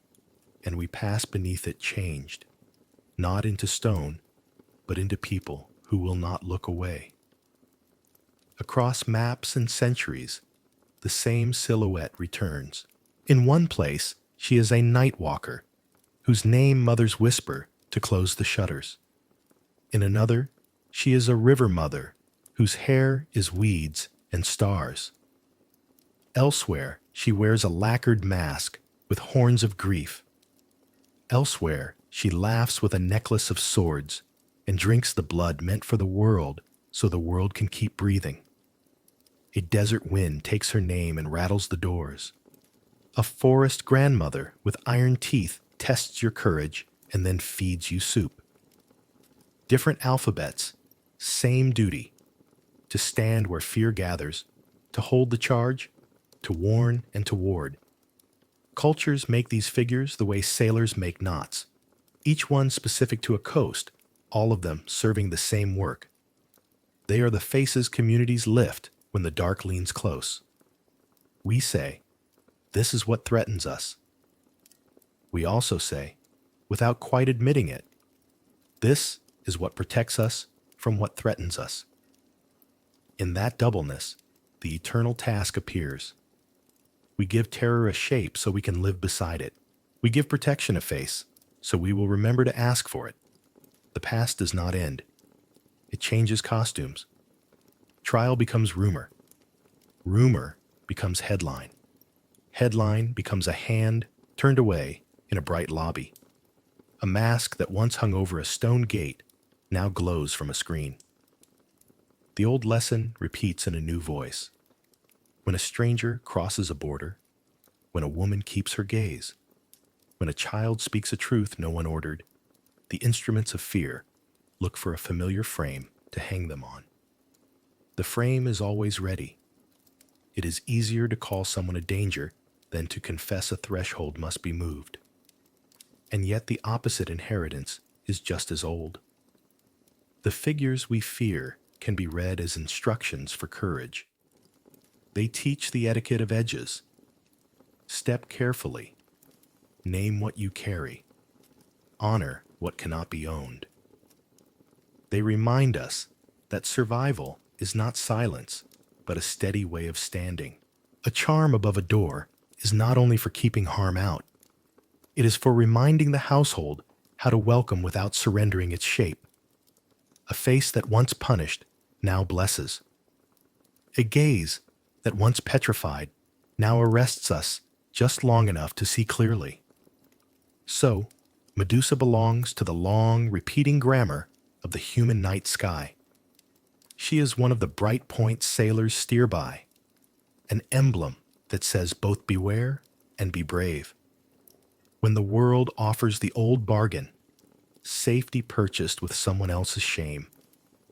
and we pass beneath it changed, not into stone, but into people who will not look away. Across maps and centuries, the same silhouette returns. In one place, she is a night walker, whose name mothers whisper to close the shutters. In another, she is a river mother, whose hair is weeds and stars. Elsewhere, she wears a lacquered mask with horns of grief. Elsewhere, she laughs with a necklace of swords and drinks the blood meant for the world so the world can keep breathing. A desert wind takes her name and rattles the doors. A forest grandmother with iron teeth tests your courage and then feeds you soup. Different alphabets, same duty. To stand where fear gathers, to hold the charge, to warn and to ward. Cultures make these figures the way sailors make knots, each one specific to a coast, all of them serving the same work. They are the faces communities lift when the dark leans close. We say, this is what threatens us. We also say, without quite admitting it, this is what protects us from what threatens us. In that doubleness, the eternal task appears. We give terror a shape so we can live beside it. We give protection a face so we will remember to ask for it. The past does not end. It changes costumes. Trial becomes rumor. Rumor becomes headline. Headline becomes a hand turned away in a bright lobby. A mask that once hung over a stone gate now glows from a screen. The old lesson repeats in a new voice. When a stranger crosses a border, when a woman keeps her gaze, when a child speaks a truth no one ordered, the instruments of fear look for a familiar frame to hang them on. The frame is always ready. It is easier to call someone a danger than to confess a threshold must be moved. And yet the opposite inheritance is just as old. The figures we fear can be read as instructions for courage. They teach the etiquette of edges. Step carefully. Name what you carry. Honor what cannot be owned. They remind us that survival is not silence, but a steady way of standing. A charm above a door is not only for keeping harm out, it is for reminding the household how to welcome without surrendering its shape. A face that once punished now blesses. A gaze that once petrified now arrests us just long enough to see clearly. So, Medusa belongs to the long, repeating grammar of the human night sky. She is one of the bright points sailors steer by, an emblem that says both beware and be brave. When the world offers the old bargain, safety purchased with someone else's shame,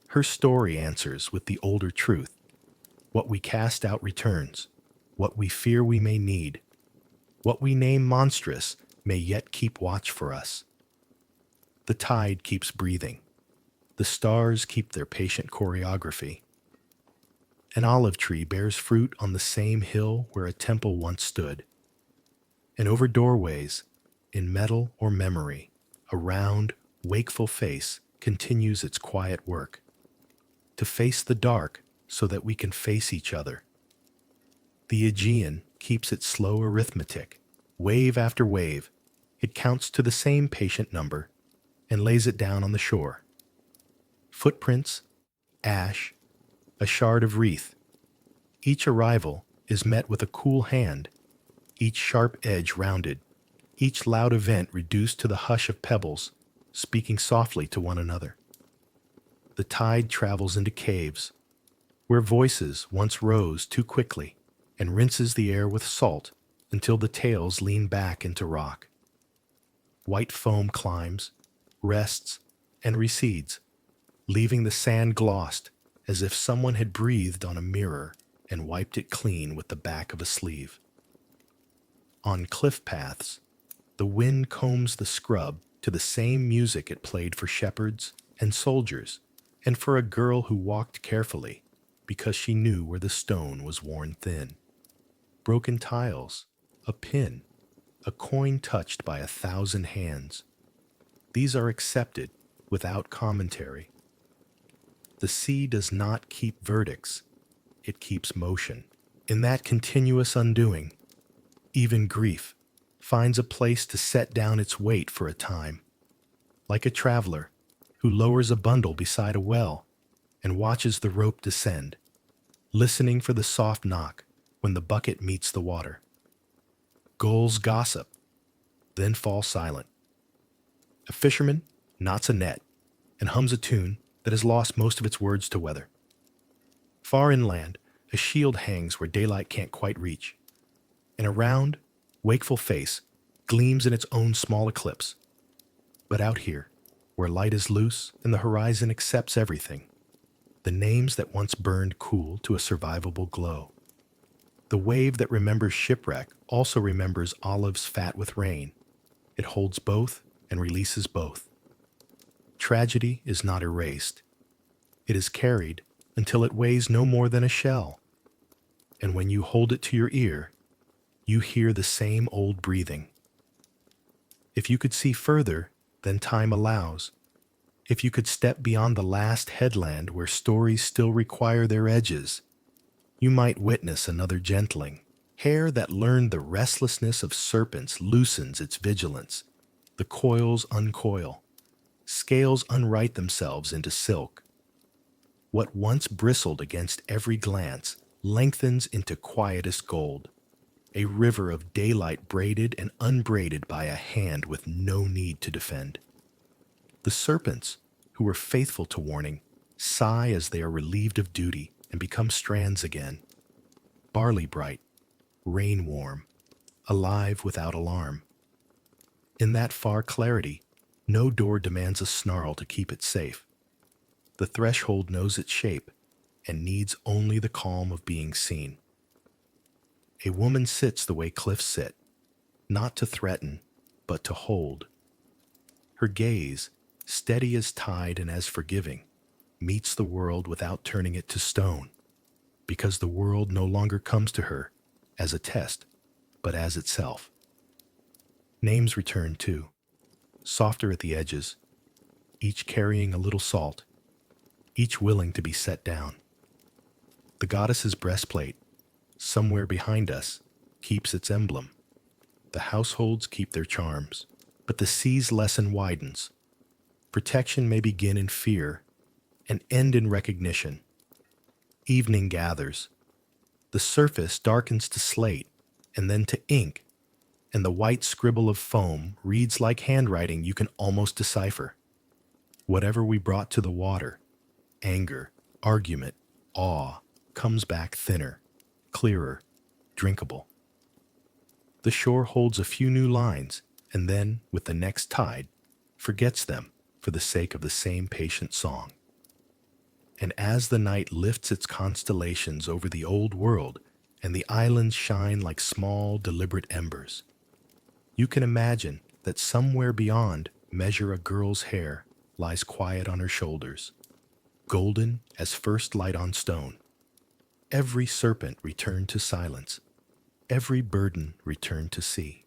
her story answers with the older truth. What we cast out returns. What we fear we may need. What we name monstrous may yet keep watch for us. The tide keeps breathing. The stars keep their patient choreography. An olive tree bears fruit on the same hill where a temple once stood. And over doorways, in metal or memory, a round, wakeful face continues its quiet work. To face the dark so that we can face each other. The Aegean keeps its slow arithmetic. Wave after wave, it counts to the same patient number and lays it down on the shore. Footprints, ash, a shard of wreath. Each arrival is met with a cool hand, each sharp edge rounded, each loud event reduced to the hush of pebbles, speaking softly to one another. The tide travels into caves, where voices once rose too quickly, and rinses the air with salt until the tails lean back into rock. White foam climbs, rests, and recedes, leaving the sand glossed as if someone had breathed on a mirror and wiped it clean with the back of a sleeve. On cliff paths, the wind combs the scrub to the same music it played for shepherds and soldiers, and for a girl who walked carefully because she knew where the stone was worn thin. Broken tiles, a pin, a coin touched by 1,000 hands. These are accepted without commentary. The sea does not keep verdicts, it keeps motion. In that continuous undoing, even grief finds a place to set down its weight for a time, like a traveler who lowers a bundle beside a well and watches the rope descend, listening for the soft knock when the bucket meets the water. Gulls gossip, then fall silent. A fisherman knots a net and hums a tune that has lost most of its words to weather. Far inland, a shield hangs where daylight can't quite reach, and a round, wakeful face gleams in its own small eclipse. But out here, where light is loose and the horizon accepts everything, the names that once burned cool to a survivable glow. The wave that remembers shipwreck also remembers olives fat with rain. It holds both and releases both. Tragedy is not erased. It is carried until it weighs no more than a shell. And when you hold it to your ear, you hear the same old breathing. If you could see further than time allows, if you could step beyond the last headland where stories still require their edges, you might witness another gentling. Hair that learned the restlessness of serpents loosens its vigilance. The coils uncoil. Scales unwrite themselves into silk. What once bristled against every glance lengthens into quietest gold. A river of daylight braided and unbraided by a hand with no need to defend. The serpents, who were faithful to warning, sigh as they are relieved of duty and become strands again. Barley bright, rain warm, alive without alarm. In that far clarity, no door demands a snarl to keep it safe. The threshold knows its shape and needs only the calm of being seen. A woman sits the way cliffs sit, not to threaten, but to hold. Her gaze, steady as tide and as forgiving, meets the world without turning it to stone, because the world no longer comes to her as a test, but as itself. Names return too, softer at the edges, each carrying a little salt, each willing to be set down. The goddess's breastplate, somewhere behind us, keeps its emblem. The households keep their charms, but the sea's lesson widens. Protection may begin in fear and end in recognition. Evening gathers. The surface darkens to slate and then to ink, and the white scribble of foam reads like handwriting you can almost decipher. Whatever we brought to the water, anger, argument, awe, comes back thinner, clearer, drinkable. The shore holds a few new lines, and then, with the next tide, forgets them for the sake of the same patient song. And as the night lifts its constellations over the old world, and the islands shine like small, deliberate embers, you can imagine that somewhere beyond measure a girl's hair lies quiet on her shoulders, golden as first light on stone. Every serpent returned to silence, every burden returned to sea.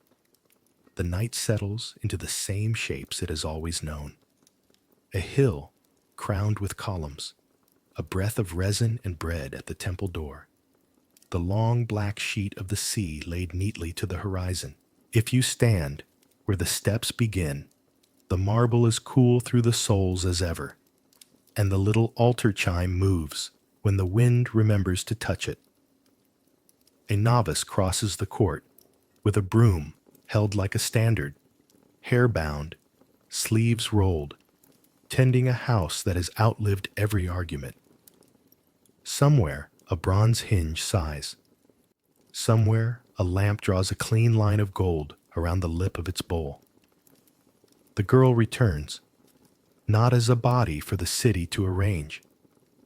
The night settles into the same shapes it has always known. A hill crowned with columns, a breath of resin and bread at the temple door, the long black sheet of the sea laid neatly to the horizon. If you stand where the steps begin, the marble is cool through the soles as ever, and the little altar chime moves when the wind remembers to touch it. A novice crosses the court with a broom held like a standard, hair bound, sleeves rolled, tending a house that has outlived every argument. Somewhere a bronze hinge sighs. Somewhere a lamp draws a clean line of gold around the lip of its bowl. The girl returns, not as a body for the city to arrange,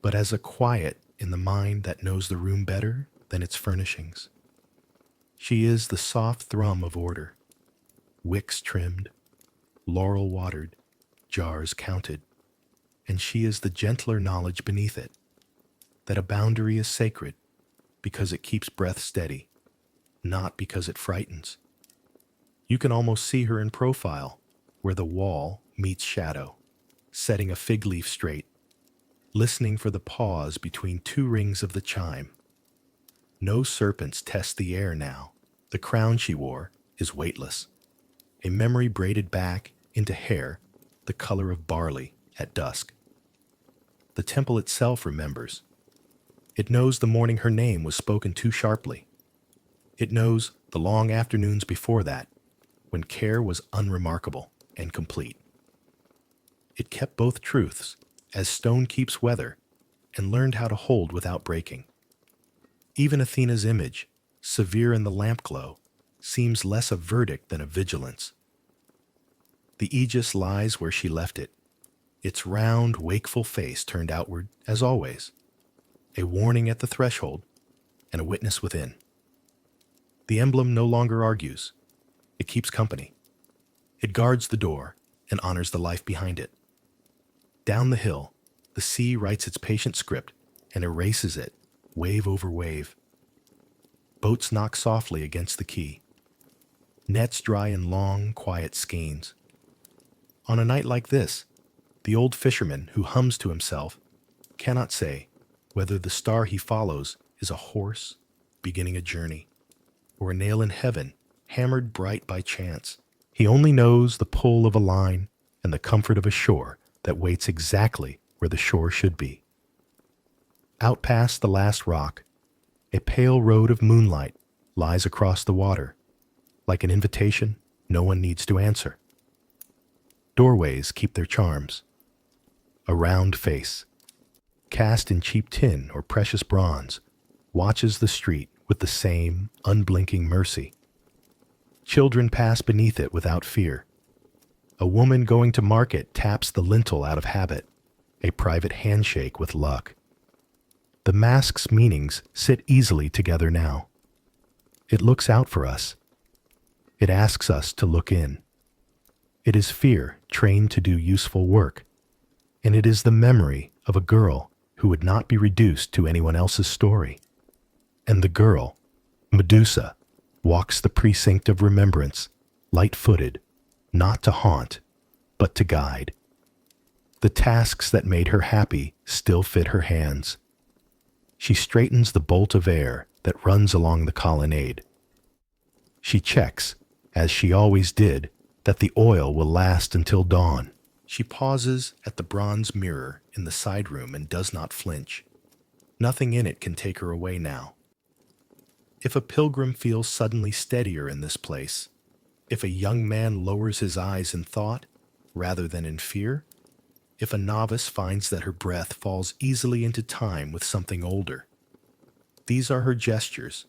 but as a quiet in the mind that knows the room better than its furnishings. She is the soft thrum of order, wicks trimmed, laurel watered, jars counted, and she is the gentler knowledge beneath it, that a boundary is sacred because it keeps breath steady, not because it frightens. You can almost see her in profile, where the wall meets shadow, setting a fig leaf straight, listening for the pause between two rings of the chime. No serpents test the air now. The crown she wore is weightless, a memory braided back into hair the color of barley at dusk. The temple itself remembers. It knows the morning her name was spoken too sharply. It knows the long afternoons before that, when care was unremarkable and complete. It kept both truths, as stone keeps weather, and learned how to hold without breaking. Even Athena's image, severe in the lamp glow, seems less a verdict than a vigilance. The aegis lies where she left it, its round, wakeful face turned outward, as always, a warning at the threshold and a witness within. The emblem no longer argues. It keeps company. It guards the door and honors the life behind it. Down the hill, the sea writes its patient script and erases it, wave over wave. Boats knock softly against the quay. Nets dry in long, quiet skeins. On a night like this, the old fisherman who hums to himself cannot say whether the star he follows is a horse beginning a journey, or a nail in heaven hammered bright by chance. He only knows the pull of a line and the comfort of a shore that waits exactly where the shore should be. Out past the last rock, a pale road of moonlight lies across the water, like an invitation no one needs to answer. Doorways keep their charms. A round face, cast in cheap tin or precious bronze, watches the street with the same unblinking mercy. Children pass beneath it without fear. A woman going to market taps the lintel out of habit, a private handshake with luck. The mask's meanings sit easily together now. It looks out for us. It asks us to look in. It is fear trained to do useful work, and it is the memory of a girl who would not be reduced to anyone else's story. And the girl, Medusa, walks the precinct of remembrance, light-footed, not to haunt, but to guide. The tasks that made her happy still fit her hands. She straightens the bolt of air that runs along the colonnade. She checks, as she always did, that the oil will last until dawn. She pauses at the bronze mirror in the side room and does not flinch. Nothing in it can take her away now. If a pilgrim feels suddenly steadier in this place, if a young man lowers his eyes in thought rather than in fear, if a novice finds that her breath falls easily into time with something older, these are her gestures,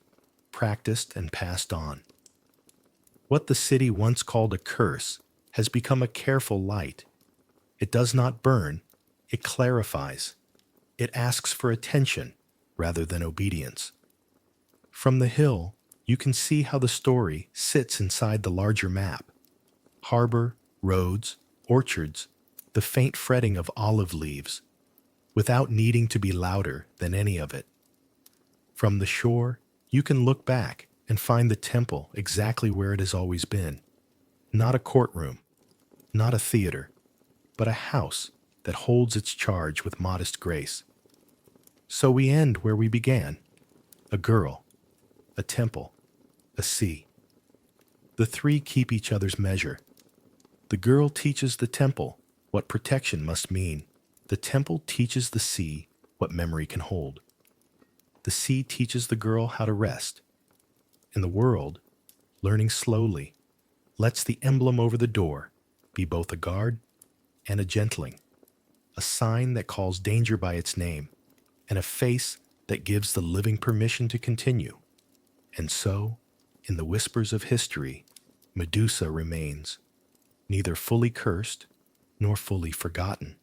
practiced and passed on. What the city once called a curse has become a careful light. It does not burn, it clarifies. It asks for attention rather than obedience. From the hill, you can see how the story sits inside the larger map. Harbor, roads, orchards, the faint fretting of olive leaves, without needing to be louder than any of it. From the shore, you can look back and find the temple exactly where it has always been. Not a courtroom, not a theater, but a house that holds its charge with modest grace. So we end where we began. A girl, a temple, a sea. The three keep each other's measure. The girl teaches the temple what protection must mean. The temple teaches the sea what memory can hold. The sea teaches the girl how to rest. And the world, learning slowly, lets the emblem over the door be both a guard and a gentling, a sign that calls danger by its name, and a face that gives the living permission to continue. And so, in the whispers of history, Medusa remains, neither fully cursed nor fully forgotten.